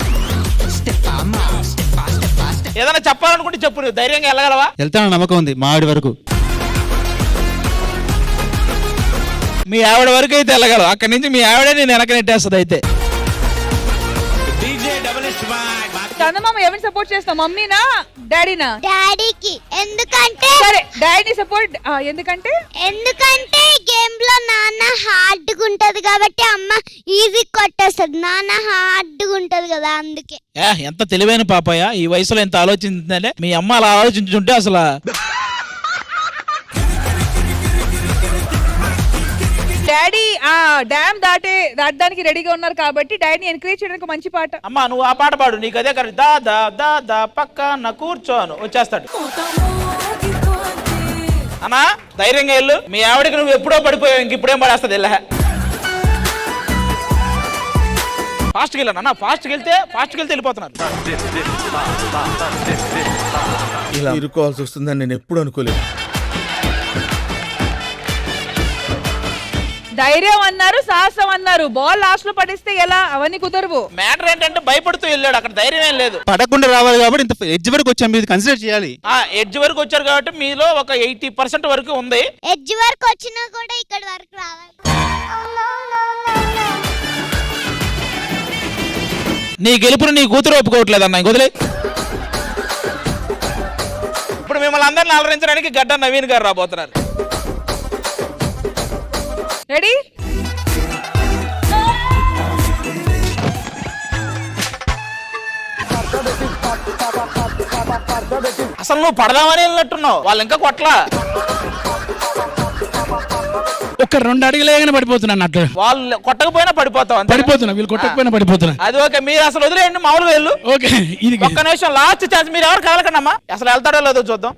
ఏదైనా చెప్పాలనుకుంటే చెప్పు, నువ్వు ధైర్యంగా వెళ్ళగలవా? వెళ్తానని నమ్మకం ఉంది మా ఆవిడ వరకు. మీ ఆవిడ వరకు అయితే వెళ్ళగలవు, అక్కడి నుంచి మీ ఆవిడే నేను వెనక నెట్టేస్తుంది. అయితే చందమామ ఎవరిని సపోర్ట్ చేస్తావు, మమ్మీనా డాడీనా? డాడీకి. ఎందుకంటే సరే డాడీ సపోర్ట్. ఎందుకంటే గేమ్ లో నాన్న హార్డ్ గా ఉంటది కాబట్టి అమ్మ ఈజీ కొట్టేస్తుంది. నాన్న హార్డ్ గా ఉంటది కదా అందుకే. ఎంత తెలివైన పాపయ్య, ఈ వయసులో ఎంత ఆలోచించిందంటే. మీ అమ్మ అలా ఆలోచించుంటే అసలు. డాడీ ఆ డ్యామ్ దాటడానికి రెడీగా ఉన్నారు కాబట్టి డాడీని ఎంకరేజ్ చేయడానికి మంచి పాట. అమ్మా నువ్వు ఆ పాట పాడు, నీకు అదే కరెక్ట్. దా పక్కన కూర్చోను వచ్చేస్తాడు. అన్నా ధైర్యంగా వెళ్ళు. మీ ఆవిడకి నువ్వు ఎప్పుడో పడిపోయావు, ఇంక ఇప్పుడేం పడేస్తుంది. వెళ్ళా ఫాస్ట్కి వెళ్ళాను అన్న. ఫాస్ట్కి వెళ్తే వెళ్ళిపోతున్నారు. ఇలా ఇరుకోవాల్సి వస్తుందని నేను ఎప్పుడు అనుకోలేదు. ధైర్యం అన్నారు, సాహసం అన్నారు, బాల్ లాస్ట్ లో పడేస్తే ఎలా? అవన్నీ కుదరవు. మ్యాటర్ ఏంటంటే భయపడుతూ వెళ్ళాడు, అక్కడ ధైర్యం ఏం లేదు. పడకుండా రావాలి కాబట్టి ఇంత ఎడ్జ్ వరకు వచ్చాం, మీరు కన్సిడర్ చేయాలి. ఎడ్జ్ వరకు వచ్చారు కాబట్టి మీలో ఒక 80% వరకు ఉంది. ఎడ్జ్ వరకు వచ్చినా కూడా ఇక్కడ వరకు రావాలి. నీ గెలుపును నీ కూతురు ఒప్పుకోవట్లేదు అన్న. ఇంకొదిలే. ఇప్పుడు మిమ్మల్ని అందరిని అలరించడానికి గడ్డ నవీన్ గారు రాబోతున్నారు. రెడీ? అసలు నువ్వు పడదామని వెళ్ళినట్టున్నావు, వాళ్ళు ఇంకా కొట్లా. ఒక 2 అడుగులేగానే పడిపోతున్నాను అట్లా. వాళ్ళు కొట్టకపోయినా పడిపోతావు. పడిపోతున్నా, వీళ్ళు కొట్టకపోయినా పడిపోతున్నా. అది ఓకే, మీరు అసలు వదిలేయండి, మామూలుగా వెళ్ళు. ఓకే ఇది ఒక్క నిమిషం లాస్ట్ ఛాన్స్. మీరు ఎవరు కదలకండి అమ్మా. అసలు వెళ్తాడో లేదో చూద్దాం.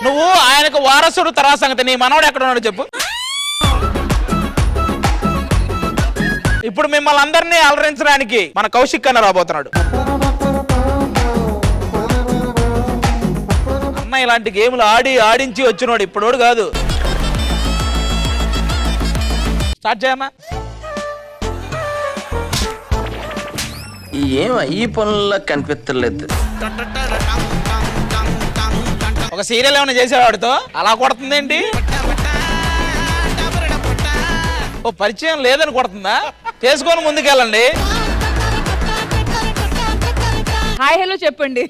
నువ్వు ఆయనకు వారసుడు తర్వాత సంగతి. నీ మనవడు ఎక్కడ ఉన్నాడు చెప్పు. ఇప్పుడు మిమ్మల్ని అందరినీ అలరించడానికి మన కౌశిక్ అన్న రాబోతున్నాడు. అన్న ఇలాంటి గేములు ఆడించి వచ్చినోడు, ఇప్పుడోడు కాదు. స్టార్ట్ చేయమ్మా. ఈ పనుల్లో కనిపించలేదు. ఒక సీరియల్ ఏమైనా చేసేవాడితో అలా కొడుతుందేంటి? ఓ పరిచయం లేదని కొడుతుందా? చేసుకొని ముందుకెళ్ళండి. హాయ్ హలో చెప్పండి.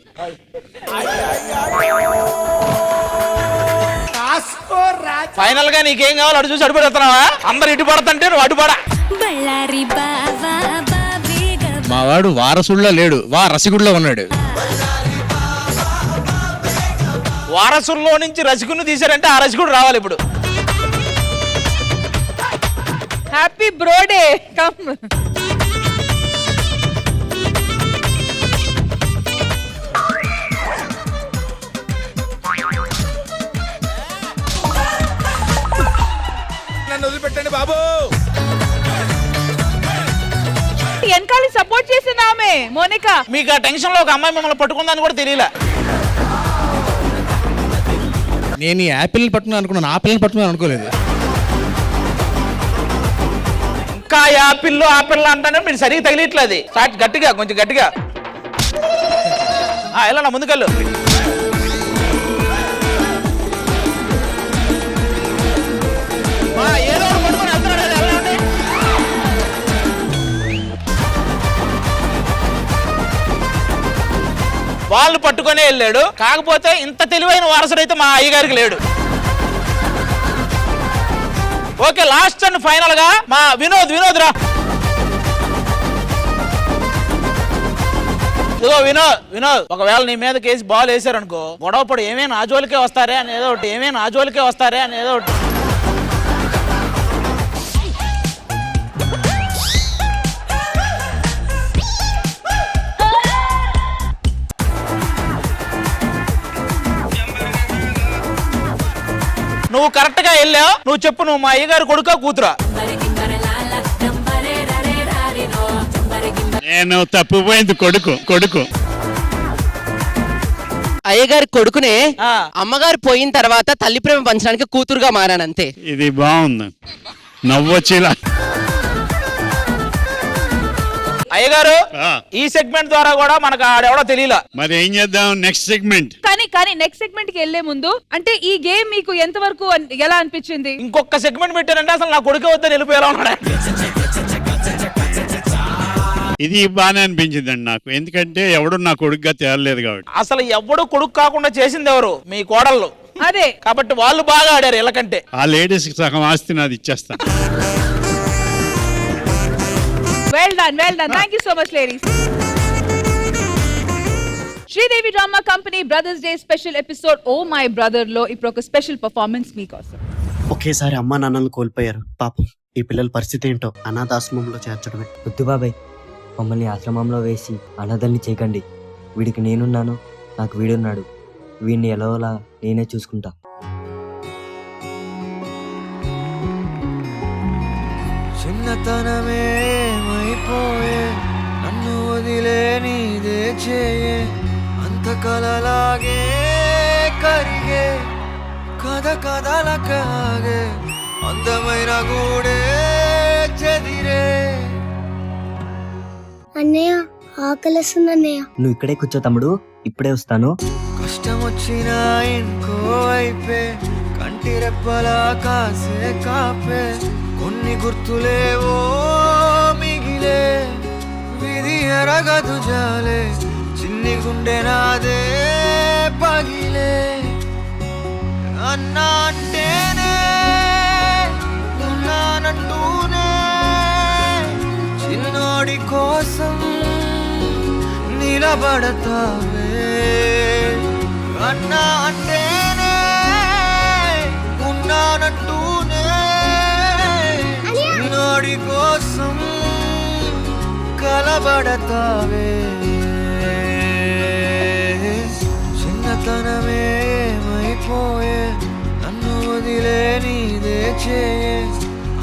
ఫైనల్ గా నీకేం కావాలి అటు చూసి అడుగుతున్నావా? అందరు ఇటు పడతంటే నువ్వు అటు పడ. మా వాడు వారసుడిలో లేడు, రసికుడిలో ఉన్నాడు. వారసుల్లో నుంచి రసికుని తీశారంటే ఆ రసికుడు రావాలి ఇప్పుడు. Happy bro day come. నన్ను వదిలిపెట్టండి బాబు. వెనకాల సపోర్ట్ చేసిన ఆమె మోనికా. మీకు ఆ టెన్షన్ లో ఒక అమ్మాయి మిమ్మల్ని పట్టుకుందని కూడా తెలియలే. నేను ఈ యాపిల్ పట్టుకున్నాను అనుకున్నాను, ఆ పిల్లని పట్టుకున్నాను అనుకోలేదు. ఇంకా యాపిల్ అంటానే మీరు సరిగ్గా తగిలిట్లేదు. స్టార్ట్ గట్టిగా, కొంచెం గట్టిగా. ఎలా నా ముందుకెళ్ళు. ఏదో పట్టుకొని వెళ్తున్నాడు. వాళ్ళు పట్టుకునే వెళ్ళాడు. కాకపోతే ఇంత తెలివైన వారసుడైతే మా అయ్యగారికి లేడు. ఓకే, లాస్ట్ అండ్ ఫైనల్ గా మా వినోద్ రా. ఇదిగో వినోద్, ఒకవేళ నీ మీద కేసు బాల్ వేసారనుకో, గొడవ పడు ఏమైనా ఆ జోలికే వస్తారే అని ఏదో ఒకటి. నువ్వు కరెక్ట్ గా వెళ్ళావు. నువ్వు చెప్పు, నువ్వు మా అయ్యగారు కొడుకా కూతురా? నేను తప్పిపోయింది కొడుకు. అయ్యగారి కొడుకునే అమ్మగారు పోయిన తర్వాత తల్లి ప్రేమ పంచడానికి కూతురుగా మారానంతే. ఇది బాగుంది, నవ్వొచ్చేలా. అయ్యగారు ఈ సెగ్మెంట్ ద్వారా కూడా మనకు ఆడెవడో తెలియలా. మరి ఏం చేద్దాం నెక్స్ట్ సెగ్మెంట్? కానీ నెక్స్ట్ సెగ్మెంట్ కి వెళ్లే ముందు అంటే ఈ గేమ్ మీకు ఎంత వరకు ఎలా అనిపించింది? ఇంకొక సెగ్మెంట్ పెట్టారంటే అసలు నా కొడుకు వద్దని వెళ్ళిపోయేలా ఉన్నాడు. ఇది బాగానే అనిపించిందండి నాకు, ఎందుకంటే ఎవడు నా కొడుకుగా తేలలేదు కాబట్టి. అసలు ఎవడు కొడుకు కాకుండా చేసింది ఎవరు? మీ కోడళ్ళు. అదే కాబట్టి వాళ్ళు బాగా ఆడారు వీళ్ళకంటే. ఆ లేడీస్ సగం ఆస్తి నాది ఇచ్చేస్తాను. Well done. Thank you so much, ladies. Sridevi drama company brothers day special episode oh my brother లో ఇప్పుడు ఒక స్పెషల్ పర్ఫార్మెన్స్ మీకోసం. ఒకేసారి అమ్మా నాన్నలు కోల్పోయారు. పాపం ఈ పిల్లల పరిస్థితి ఏంటో, అనాథాశ్రమంలో చేర్చడమే. వద్దు బాబాయ్, మమ్మల్ని ఆశ్రమంలో వేసి అనాథల్ని చేయకండి. వీడికి నేనున్నాను, నాకు వీడున్నాడు. వీడిని ఎలాగోలా నేనే చూసుకుంటా. చిన్నతనమే మైపోయే, నన్ను వదిలే నీదే చేయే, అంత కలలాగే కరిగే, కథలకాగే అందమైన గూడే చెదిరే. అన్నయ్య ఆకలిస్తుంది అన్నయ్య. నువ్వు ఇక్కడే కూర్చో తమ్ముడు, ఇప్పుడే వస్తాను. కష్టం వచ్చినా ఇంకో వైపే, కంటి రెప్పలా కాసే కాపే, కొన్ని గుర్తులేవో మిగిలే, విధి ఎరగదు జాలే, చిన్ని గుండె నాదే పగిలే. అన్నా అంటేనే ఉన్నానంటూనే, చిన్నోడి కోసం నిలబడతావే. అన్నా అంటేనే ఉన్నానంటూనే, చిన్నోడి కోసం కలబడతావే. చిన్నతనమే ఏమైపోయే, నన్ను వదిలే నీదే చేయే,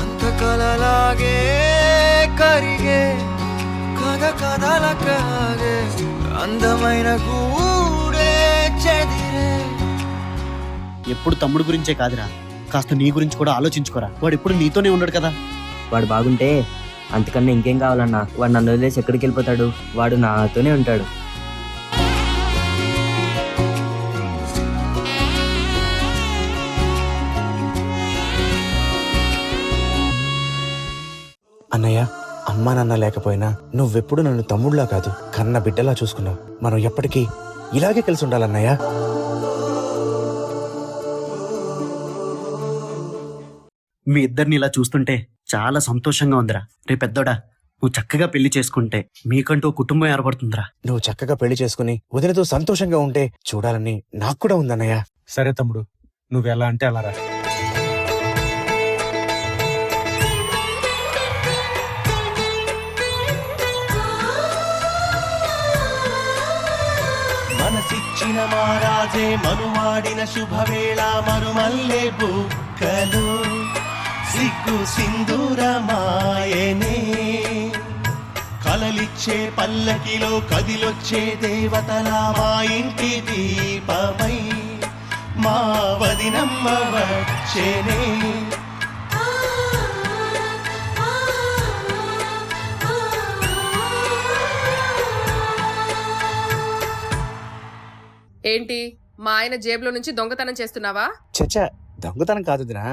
అంత కలలాగే కరిగే, కథలకాగే అందమైన గూడే చెదిరే. ఎప్పుడు తమ్ముడు గురించే కాదురా, కాస్త నీ గురించి కూడా ఆలోచించుకోరా. వాడు ఎప్పుడు నీతోనే ఉన్నాడు కదా. వాడు బాగుంటే అంతకన్నా ఇంకేం కావాలన్నా. వాడు నన్ను వదిలేసి ఎక్కడికి వెళ్ళిపోతాడు? వాడు నాతోనే ఉంటాడు. అన్నయ్య అమ్మా నాన్న లేకపోయినా నువ్వెప్పుడు నన్ను తమ్ముళ్ళలా కాదు కన్న బిడ్డలా చూసుకున్నావు. మనం ఎప్పటికీ ఇలాగే కలిసి ఉండాలన్నయ్య. మీ ఇద్దరిని ఇలా చూస్తుంటే చాలా సంతోషంగా ఉందిరా. రే పెద్దోడా, నువ్వు చక్కగా పెళ్లి చేసుకుంటే మీకంటూ కుటుంబం ఏర్పడుతుందిరా. నువ్వు చక్కగా పెళ్లి చేసుకుని వదినతో సంతోషంగా ఉంటే చూడాలని నాకు కూడా ఉందన్నయ్య. సరే తమ్ముడు, నువ్వు ఎలా అంటే అలా రా. మనసిచ్చిన మారాజే మనువాడిన శుభవేళ మరుమల్లే బుక్కలు సిగ్గు సింధూరమాయనే కలలిచ్చే పల్లకిలో కదిలొచ్చే దేవతలా మా ఇంటి దీపమై మా వదినమ్మ వచ్చేనే. ఏంటి మా ఆయన జేబులో నుంచి దొంగతనం చేస్తున్నావా? చచ్చా, దొంగతనం కాదు దినా,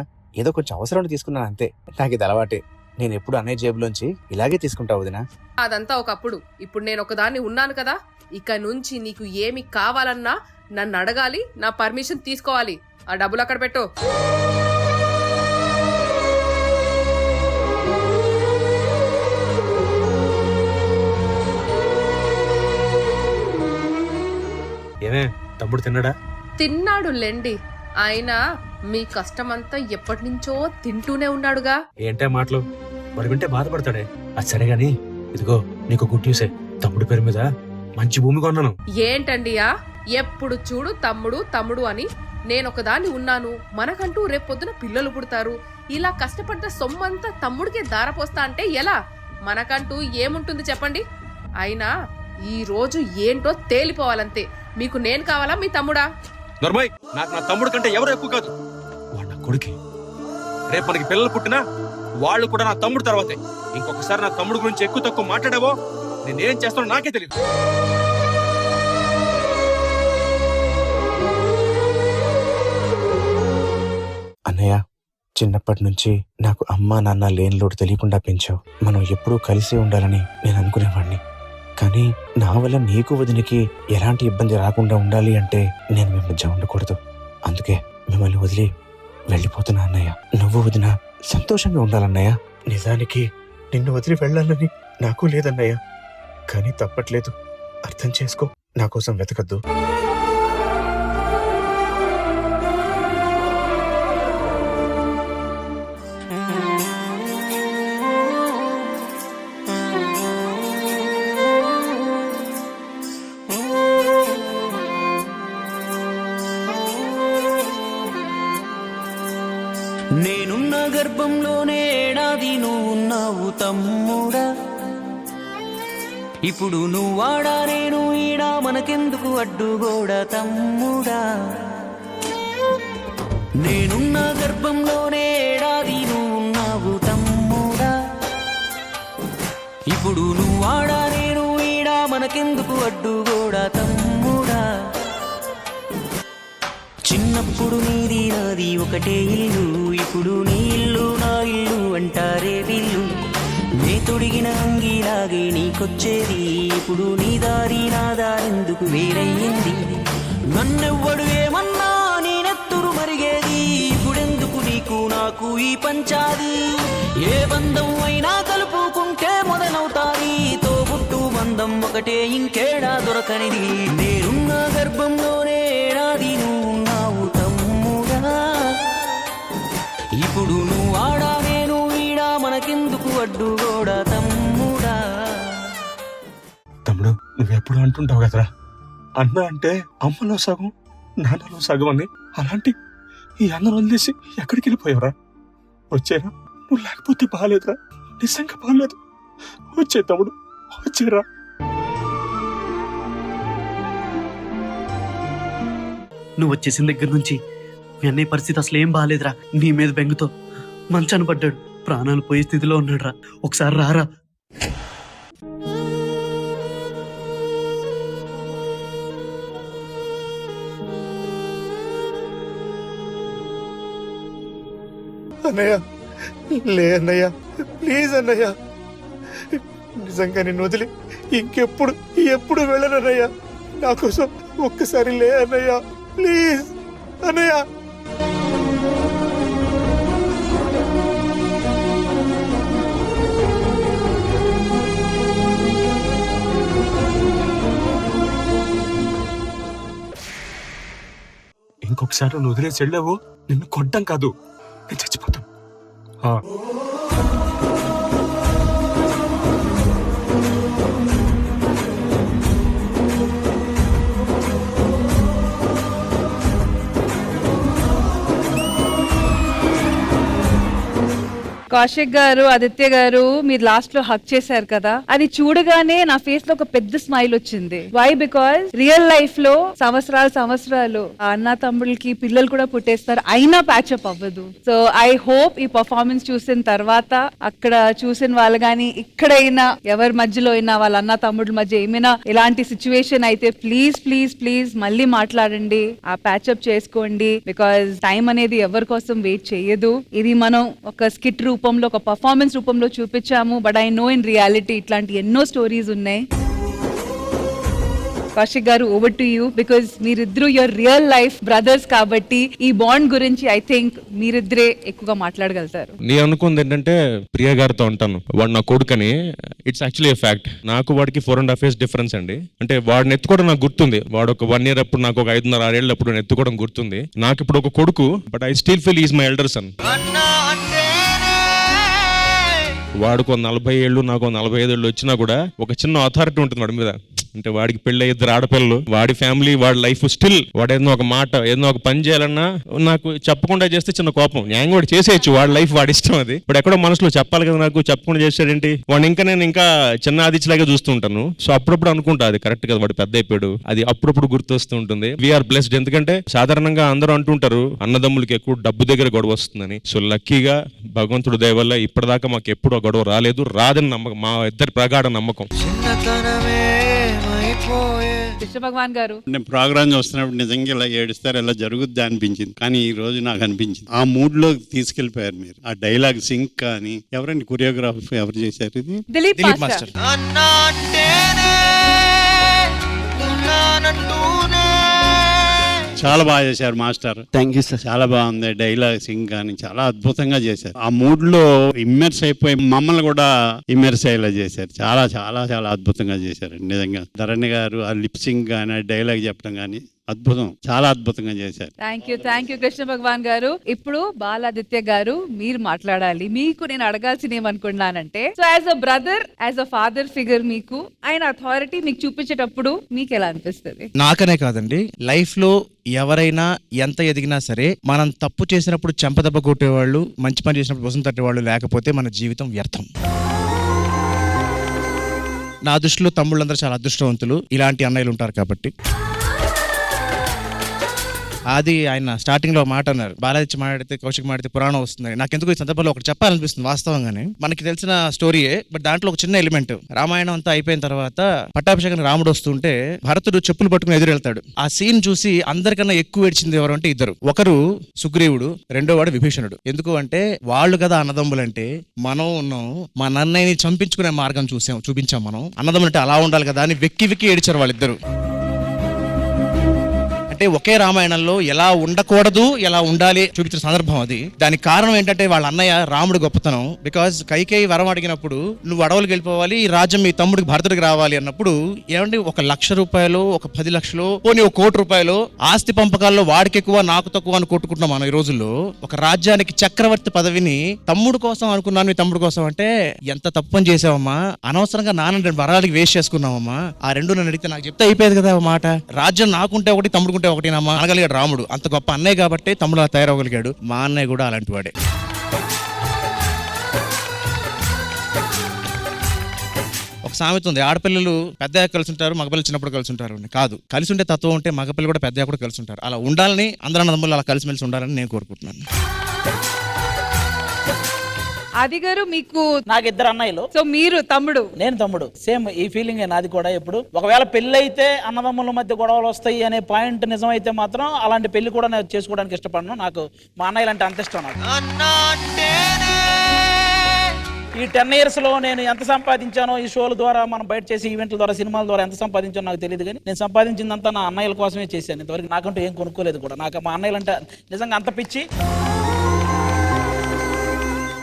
ఏదో కొంచెం అవసరం తీసుకున్నాను అంతే. నాకు ఇది అలవాటే. నేను ఎప్పుడు అన్నయ్య జేబులోంచి ఇలాగే తీసుకుంటావు వదినా. అదంతా ఒకప్పుడు. ఇప్పుడు నేను ఒకదాన్ని ఉన్నాను కదా. ఇక నుంచి నీకు ఏమి కావాలన్నా నన్ను అడగాలి, నా పర్మిషన్ తీసుకోవాలి. ఆ డబ్బులు అక్కడ పెట్టు. ఏమే తమ్ముడు తిన్నాడా? తిన్నాడు లెండి. ఆయన మీ కష్టమంతా ఎప్పటి నుంచో తింటూనే ఉన్నాడుగా. ఏంటే మాటలు, మరి వింటే బాధపడతాడే. అది సరే గాని ఇదిగో నీకు గుడ్ న్యూసే. తమ్ముడి పేరు మీద మంచి భూమి కొన్నాను. ఏంటండియా, ఎప్పుడు చూడు తమ్ముడు తమ్ముడు అని. నేనొకదాన్ని ఉన్నాను, మనకంటూ రేపొద్దున పిల్లలు పుడతారు. ఇలా కష్టపడ్డ సొమ్మంతా తమ్ముడికే దారపోస్తా అంటే ఎలా? మనకంటూ ఏముంటుంది చెప్పండి? అయినా ఈ రోజు ఏంటో తేలిపోవాలంతే. మీకు నేను కావాలా, మీ తమ్ముడా? నర్మయ్, నాకు నా తమ్ముడు కంటే ఎవరు ఎక్కువ కాదు. వాడు నా కొడుకే. రేపు మనకి పిల్లలు పుట్టినా వాళ్ళు కూడా నా తమ్ముడు తర్వాతే. ఇంకొకసారి నా తమ్ముడు గురించి ఎక్కువ తక్కువ మాట్లాడావో నేనేం చేస్తానో నాకే తెలియదు. అన్నయ్య, చిన్నప్పటి నుంచి నాకు అమ్మా నాన్న లేని లోటు తెలియకుండా పెంచావు. మనం ఎప్పుడూ కలిసే ఉండాలని నేను అనుకునేవాడిని. కానీ నా వల్ల నీకు వదినికి ఎలాంటి ఇబ్బంది రాకుండా ఉండాలి అంటే నేను మీ మధ్య ఉండకూడదు. అందుకే మిమ్మల్ని వదిలి వెళ్ళిపోతున్నా అన్నయ్య. నువ్వు వదిన సంతోషంగా ఉండాలన్నయ్య. నిజానికి నిన్ను వదిలి వెళ్ళాలని నాకు లేదన్నయ్య, కానీ తప్పట్లేదు. అర్థం చేసుకో. నా కోసం వెతకద్దు. నేనున్న గర్భంలోనే ఏడాది నువ్వున్నావు తమ్ముడా. ఇప్పుడు నువ్వాడా నేను ఈడా, మనకెందుకు అడ్డుగోడ తమ్ముడా. నేనున్న గర్భంలోనే ఏడాది నువ్వున్నావు తమ్ముడా. ఇప్పుడు నువ్వాడా నేను ఈడా, మనకెందుకు అడ్డుగోడ తమ్ముడా. చిన్నప్పుడు నీది నాది ఒకటే ఇల్లు, ఇప్పుడు నీ ఇల్లు నా ఇల్లు అంటారే వీళ్ళు. నే తొడిగిన అంగిలాగే నీకొచ్చేది, ఇప్పుడు నీ దారి నా దారెందుకు వేరయ్యింది. నన్నెవ్వడు ఏమన్నా నేనెత్తురు మరిగేది, ఇప్పుడెందుకు నీకు నాకు ఈ పంచాది. ఏ బంధం అయినా కలుపుకుంటే మొదలవుతాది, తోబుట్టు బంధం ఒకటే ఇంకేడా దొరకనిది. నేనున్న గర్భంలోనే ఏడాది నువ్వున్నావు తమ్ముడా. ఇప్పుడు నువ్వు ఆడా నేను ఈడా, మనకెందుకు అడ్డుగోడా తమ్ముడా. తమ్ముడు, నువ్వెప్పుడు అంటుంటావు కదరా, అన్న అంటే అమ్మలో సగం నాన్నలో సగం అని. అలాంటి ఈ అన్నం వదిలేసి ఎక్కడికి వెళ్ళిపోయావురా? వచ్చేరా, నువ్వు లేకపోతే బాగాలేదురా, నిజంగా బాగాలేదు. వచ్చే తమ్ముడు, వచ్చేరా. నువ్వు వచ్చేసిన దగ్గర నుంచి మీ అన్నయ్య పరిస్థితి అసలు ఏం బాగాలేదురా. నీ మీద బెంగుతో మంచాన పడ్డాడు, ప్రాణాలు పోయే స్థితిలో ఉన్నాడు రా. ఒకసారి రారా. అన్నయ్య, లే అన్నయ్య, ప్లీజ్ అన్నయ్య, నిజంగా నిన్ను వదిలి ఎప్పుడు వెళ్ళనన్నయ్యా. నా కోసం ఒక్కసారి లే అన్నయ్యా, ప్లీజ్ అన్నయ్య. ఇంకొకసారి నువ్వు వదిలేసి వెళ్ళావు, నిన్ను కొట్టం కాదు, నేను చచ్చిపోతాను. కౌశిక్ గారు, ఆదిత్య గారు, మీరు లాస్ట్ లో హక్ చేశారు కదా, అది చూడగానే నా ఫేస్ లో ఒక పెద్ద స్మైల్ వచ్చింది. వై? బికాస్ రియల్ లైఫ్ లో సంవత్సరాలు ఆ అన్న తమ్ముళ్ళకి పిల్లలు కూడా పుట్టేస్తారు, అయినా ప్యాచప్ అవ్వదు. సో ఐ హోప్ ఈ పర్ఫార్మెన్స్ చూసిన తర్వాత అక్కడ చూసిన వాళ్ళు గానీ ఇక్కడైనా ఎవరి మధ్యలో అయినా వాళ్ళ అన్న తమ్ముళ్ళ మధ్య ఏమైనా ఇలాంటి సిచ్యువేషన్ అయితే ప్లీజ్ మళ్ళీ మాట్లాడండి, ఆ ప్యాచప్ చేసుకోండి. బికాస్ టైం అనేది ఎవరి కోసం వెయిట్ చేయదు. ఇది మనం ఒక స్కిట్ రూపంలో, ఒక పర్ఫార్మెన్స్ రూపంలో చూపించాము, but I know in reality ఇట్లాంటి ఎన్నో స్టోరీస్ ఉన్నాయి. కౌశిక్ గారు, ఓవర్ టు యూ, బికాజ్ మీరిద్దరు యువర్ రియల్ లైఫ్ బ్రదర్స్ కాబట్టి ఈ బాండ్ గురించి ఐ థింక్ మీరిద్దరే ఎక్కువగా మాట్లాడగలుగుతారు. నేను అనుకుంది ఏంటంటే ప్రియా గారితో ఉంటాను, వాడు నా కొడుకని. It's actually fact. నాకు వాడికి 4.5 years డిఫరెన్స్ అండి. అంటే వాడిని ఎత్తుకోవడం నాకు గుర్తుంది. వాడు ఒక 1 year అప్పుడు, నాకు ఒక 5.5-6 ఏళ్ళు అప్పుడు నేను ఎత్తుకోవడం గుర్తుంది. నాకు ఇప్పుడు ఒక కొడుకు, but I still feel is my elder son. వాడుకో 40 ఏళ్ళు, నాకు 45 ఏళ్ళు వచ్చినా కూడా ఒక చిన్న అథారిటీ ఉంటుంది వాడి మీద. అంటే వాడికి పెళ్ళి 2 ఆడపిల్లలు, వాడి ఫ్యామిలీ, వాడి లైఫ్. స్టిల్ వాడు ఏదో ఒక మాట, ఏదో ఒక పని చేయాలన్నా నాకు చెప్పకుండా చేస్తే చిన్న కోపం. న్యాయం కూడా చేసేయచ్చు, వాడి లైఫ్ వాడి ఇష్టం అది. బట్ ఎక్కడో మనసులో చెప్పాలి కదా, నాకు చెప్పకుండా చేశాడేంటి వాడు. నేను ఇంకా చిన్న ఆదిత్యలాగా చూస్తూ ఉంటాను. సో అప్పుడప్పుడు అనుకుంటా అది కరెక్ట్ కదా, వాడు పెద్ద అయిపోయాడు. అది అప్పుడప్పుడు గుర్తొస్తూ ఉంటుంది. We are blessed. ఎందుకంటే సాధారణంగా అందరూ అంటుంటారు అన్నదమ్ములకి ఎక్కువ డబ్బు దగ్గర గొడవ వస్తుందని. సో లక్కీగా భగవంతుడు దయ వల్ల ఇప్పటిదాకా మాకు ఎప్పుడు గొడవ రాలేదు, రాదని నమ్మకం, మా ఇద్దరి ప్రగాఢ నమ్మకం. కృష్ణ భగవాన్ గారు, నేను ప్రోగ్రామ్ చూస్తున్నప్పుడు నిజంగా ఇలా ఏడుస్తారు, ఇలా జరుగుద్ది అనిపించింది. కానీ ఈ రోజు నాకు అనిపించింది ఆ మూడ్ లో తీసుకెళ్లిపోయారు మీరు. ఆ డైలాగ్ సింక్ కానీ, ఎవరండి కొరియోగ్రాఫర్ ఎవరు చేశారు ఇది? దిలీప్ మాస్టర్. చాలా బాగా చేశారు మాస్టర్. Thank you sir. చాలా బాగుంది డైలాగ్ సింగ్ కానీ, చాలా అద్భుతంగా చేశారు. ఆ మూడ్ లో ఇమ్మర్స్ అయిపోయి మమ్మల్ని కూడా ఇమ్మర్స్ అయ్యేలా చేశారు. చాలా చాలా చాలా అద్భుతంగా చేశారు నిజంగా. ధరణి గారు ఆ లిప్ సింగ్ కానీ, ఆ డైలాగ్ చెప్పడం కానీ అద్భుతం, చాలా అద్భుతంగా చేశారు. థ్యాంక్ యూ కృష్ణ భగవాన్ గారు. ఇప్పుడు బాలాదిత్య గారు, మీరు మాట్లాడాలి. మీకు నేను అడగాల్సింది ఏమనుకున్నానంటే, so as a brother, as a father figure, మీకు ఆయన అథారిటీ మీకు చూపించేటప్పుడు మీకు ఎలా అనిపిస్తుంది? నాకనే కాదండి, లైఫ్ లో ఎవరైనా ఎంత ఎదిగినా సరే, మనం తప్పు చేసినప్పుడు చెంపదెబ్బ కొట్టేవాళ్ళు, మంచి పని చేసినప్పుడు భుజం తట్టేవాళ్ళు లేకపోతే మన జీవితం వ్యర్థం. నా దృష్టిలో తమ్ముళ్ళందరూ చాలా అదృష్టవంతులు, ఇలాంటి అన్నయ్యలు ఉంటారు కాబట్టి. అది ఆయన స్టార్టింగ్ లో మాట అన్నారు, బాలాజీ మాట్లాడితే కౌశిక్ మాట్లాడితే పురాణం వస్తుంది. నాకెందుకు ఈ సందర్భంలో ఒకటి చెప్పాలనిపిస్తుంది. వాస్తవంగానే మనకి తెలిసిన స్టోరీయే, బట్ దాంట్లో ఒక చిన్న ఎలిమెంట్. రామాయణం అంతా అయిపోయిన తర్వాత పట్టాభిషేకానికి రాముడు వస్తుంటే భరతుడు చెప్పులు పట్టుకుని ఎదురు వెళ్తాడు. ఆ సీన్ చూసి అందరికన్నా ఎక్కువ ఏడ్చింది ఎవరు అంటే ఇద్దరు. ఒకరు సుగ్రీవుడు, రెండో వాడు విభీషణుడు. ఎందుకు అంటే వాళ్ళు కదా అన్నదమ్ములంటే, మనం ఉన్నాం, మా నన్నయ్యని చంపించుకునే మార్గం చూపించాం మనం. అన్నదమ్ములంటే అలా ఉండాలి కదా అని వెక్కి ఏడిచారు వాళ్ళిద్దరు. అంటే ఒకే రామాయణంలో ఎలా ఉండకూడదు, ఎలా ఉండాలి చూపించిన సందర్భం అది. దానికి కారణం ఏంటంటే వాళ్ళ అన్నయ్య రాముడు గొప్పతనం. బికాజ్ కైకేయి వరం అడిగినప్పుడు, నువ్వు అడవులకు వెళ్ళిపోవాలి, ఈ రాజ్యం మీ తమ్ముడికి భరతుడికి రావాలి అన్నప్పుడు, ఏమండి 1 లక్ష రూపాయలు, 10 లక్షలు, పోనీ 1 కోటి రూపాయలు ఆస్తి పంపకాల్లో వాడికి ఎక్కువ నాకు తక్కువ అని కొట్టుకుంటున్నాం మనం ఈ రోజుల్లో. ఒక రాజ్యానికి చక్రవర్తి పదవిని తమ్ముడు కోసం అనుకున్నాను, మీ తమ్ముడు కోసం అంటే ఎంత తప్పు పని చేసావమ్మా, అనవసరంగా నాన్న వరాలకి వేస్ట్ చేసుకున్నావమ్మా. ఆ రెండు నన్ను అడిగితే నాకు చెప్తే అయిపోయేది కదా మాట. రాజ్యం నాకుంటే ఒకటి, తమ్ముడుకుంటే ఒకటి నమ్మా అనగలిగాడు రాముడు. అంత గొప్ప అన్నయ్య కాబట్టి తమ్ముడు అలా తయారవగలిగాడు. మా అన్నయ్య కూడా అలాంటి వాడే. ఒక సామెత ఉంది, ఆడపిల్లలు పెద్ద కలిసి ఉంటారు, మగపిల్లలు చిన్నప్పుడు కలిసి ఉంటారు. కాదు, కలిసి ఉంటే తత్వం ఉంటే మగపిల్లలు కూడా పెద్ద కూడా కలిసి ఉంటారు. అలా ఉండాలని, అందరూ అన్నదమ్ములు అలా కలిసిమెలిసి ఉండాలని నేను కోరుకుంటున్నాను. ఆది గారు, మీకు నాకు 2 అన్నయ్యలు. సో మీరు తమ్ముడు, నేను తమ్ముడు. సేమ్ ఈ ఫీలింగ్ నాది కూడా. ఎప్పుడు ఒకవేళ పెళ్లి అయితే అన్నదమ్ముల మధ్య గొడవలు వస్తాయి అనే పాయింట్ నిజమైతే మాత్రం అలాంటి పెళ్లి కూడా నేను చేసుకోవడానికి ఇష్టపడను. నాకు మా అన్నయ్యలు అంటే అంత ఇష్టం. నాకు ఈ 10 years లో నేను ఎంత సంపాదించానో ఈ షోల ద్వారా, మనం బయట చేసే ఈవెంట్ల ద్వారా, సినిమాల ద్వారా ఎంత సంపాదించానో నాకు తెలియదు, కానీ నేను సంపాదించిందంతా నా అన్నయ్యల కోసమే చేశాను. ఇంతవరకు నాకంటూ ఏం కొనుక్కోలేదు కూడా. నాకు మా అన్నయ్యలు అంటే నిజంగా అంత పిచ్చి.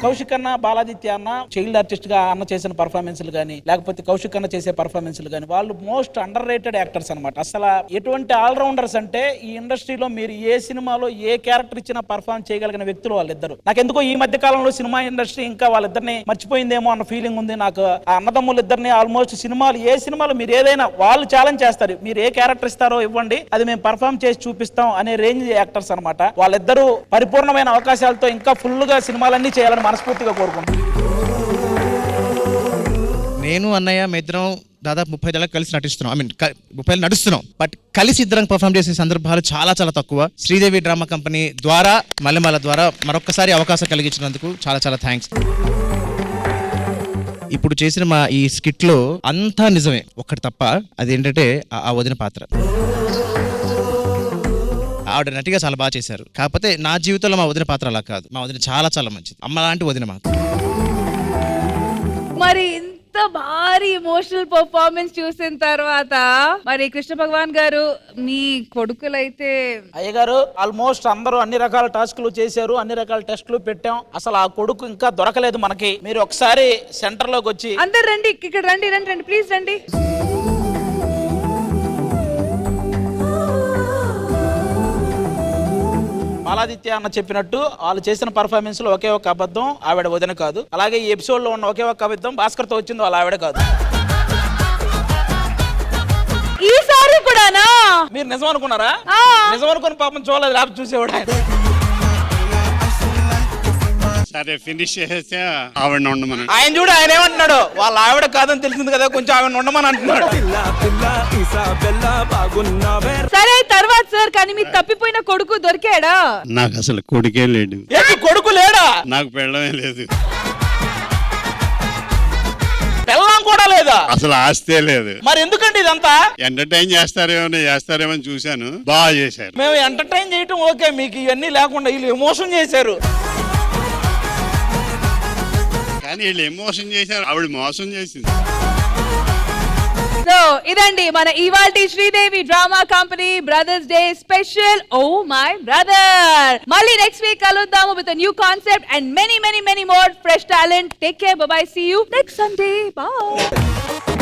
కౌశిక్ అన్న, బాలాదిత్య అన్న చైల్డ్ ఆర్టిస్ట్ గా అన్న చేసిన పర్ఫార్మెన్స్లు కానీ, లేకపోతే కౌశిక్ అన్న చేసే పర్ఫార్మెన్స్లు కానీ, వాళ్ళు మోస్ట్ అండర్ రేటెడ్ యాక్టర్స్ అనమాట. అసలు ఎటువంటి ఆల్రౌండర్స్ అంటే ఈ ఇండస్ట్రీలో మీరు ఏ సినిమాలో ఏ క్యారెక్టర్ ఇచ్చినా పర్ఫార్మ్ చేయగలిగిన వ్యక్తులు వాళ్ళిద్దరు. నాకెందుకో ఈ మధ్య కాలంలో సినిమా ఇండస్ట్రీ ఇంకా వాళ్ళిద్దరిని మర్చిపోయిందేమో అన్న ఫీలింగ్ ఉంది నాకు. ఆ అన్నదమ్ములు ఇద్దరిని ఆల్మోస్ట్ సినిమాలు, ఏ సినిమాలు మీరు ఏదైనా వాళ్ళు ఛాలెంజ్ చేస్తారు, మీరు ఏ క్యారెక్టర్ ఇస్తారో ఇవ్వండి, అది మేము పర్ఫార్మ్ చేసి చూపిస్తాం అనే రేంజ్ యాక్టర్స్ అనమాట. వాళ్ళిద్దరూ పరిపూర్ణమైన అవకాశాలతో ఇంకా ఫుల్ గా సినిమాలన్నీ చేయాలని మనస్ఫూర్తిగా కోరుకుంటున్నాను. నేను అన్నయ్య మీ ఇద్దరం దాదాపు 30 ఏళ్ళకి కలిసి నటిస్తున్నాం. 30 ఏళ్ళు నడుస్తున్నాం, బట్ కలిసి ఇద్దరం పర్ఫామ్ చేసే సందర్భాలు చాలా చాలా తక్కువ. శ్రీదేవి డ్రామా కంపెనీ ద్వారా, మల్లెమాల ద్వారా మరొక్కసారి అవకాశం కలిగించినందుకు చాలా చాలా థ్యాంక్స్. ఇప్పుడు చేసిన మా ఈ స్కిట్ లో అంతా నిజమే, ఒక్కటి తప్ప, అదేంటంటే ఆ వదిన పాత్ర. ఆవిడ నటిగా చాలా బాగా చేశారు. కాకపోతే నా జీవితంలో మా వదిన పాత్ర అలా కాదు. మా వదిన చాలా చాలా మంచిది, అమ్మ లాంటి వదిన మాత్రం. మరి ఇంత భారీ ఎమోషనల్ పర్ఫార్మెన్స్ చూసిన తర్వాత మరి కృష్ణ భగవాన్ గారు, మీ కొడుకులైతే అయ్యగారు ఆల్మోస్ట్ అందరూ అన్ని రకాల టాస్క్లు చేశారు, అన్ని రకాల టెస్టులు పెట్టాం. అసలు ఆ కొడుకు ఇంకా దొరకలేదు మనకి. మీరు ఒకసారి సెంటర్ లోకి వచ్చి అందరు రండి, ఇక్కడ రండి రండి రండి, ప్లీజ్ రండి. బాలాదిత్య అన్న చెప్పినట్టు వాళ్ళు చేసిన పర్ఫార్మెన్స్ లో ఒకే ఒక అబద్ధం ఆవిడ వదిన కాదు. అలాగే ఈ ఎపిసోడ్ లో ఉన్న ఒకే ఒక అబద్ధం భాస్కర్ తో వచ్చింది వాళ్ళ ఆవిడ కాదు. ఈసారి కూడానా? మీరు నిజం అనుకున్నారా? నిజం అనుకుని పాపం చూడలేదు, లేకపోతే చూసేవాడు ఆయన. సరే ఫినిష్ చేసేస్తే ఆవిడ ఉండమని. ఆయన చూడు, ఆయన ఏమంటున్నాడు, వాళ్ళ ఆవిడ కాదని తెలిసింది కదా, కొంచెం ఆవిడ ఉండమని అంటున్నాడు. సరే తర్వాత సార్, కానీ మీకు తప్పిపోయిన కొడుకు దొరికాడా? నాకు అసలు కొడుకే లేడు. కొడుకు లేడా? నాకు పెళ్ళమే లేదు, పెళ్ళం కూడా లేదా, అసలు ఆస్తే లేదు. మరి ఎందుకండి ఇదంతా? ఎంటర్టైన్ చేస్తారేమో అని చూశాను, బాగా చేశారు. మేము ఎంటర్టైన్ చేయటం ఓకే, మీకు ఇవన్నీ లేకుండా వీళ్ళు ఎమోషన్ చేశారు. కానీ వీళ్ళు ఎమోషన్ చేశారు, ఆవిడ మోసం చేసింది. సో ఇదండి మన ఇవాల్టి Sridevi drama company brothers day special oh my బ్రదర్. మళ్ళీ నెక్స్ట్ వీక్ కలుద్దాము with new concept and many many many more fresh talent. Take care, bye bye, see you next Sunday, by.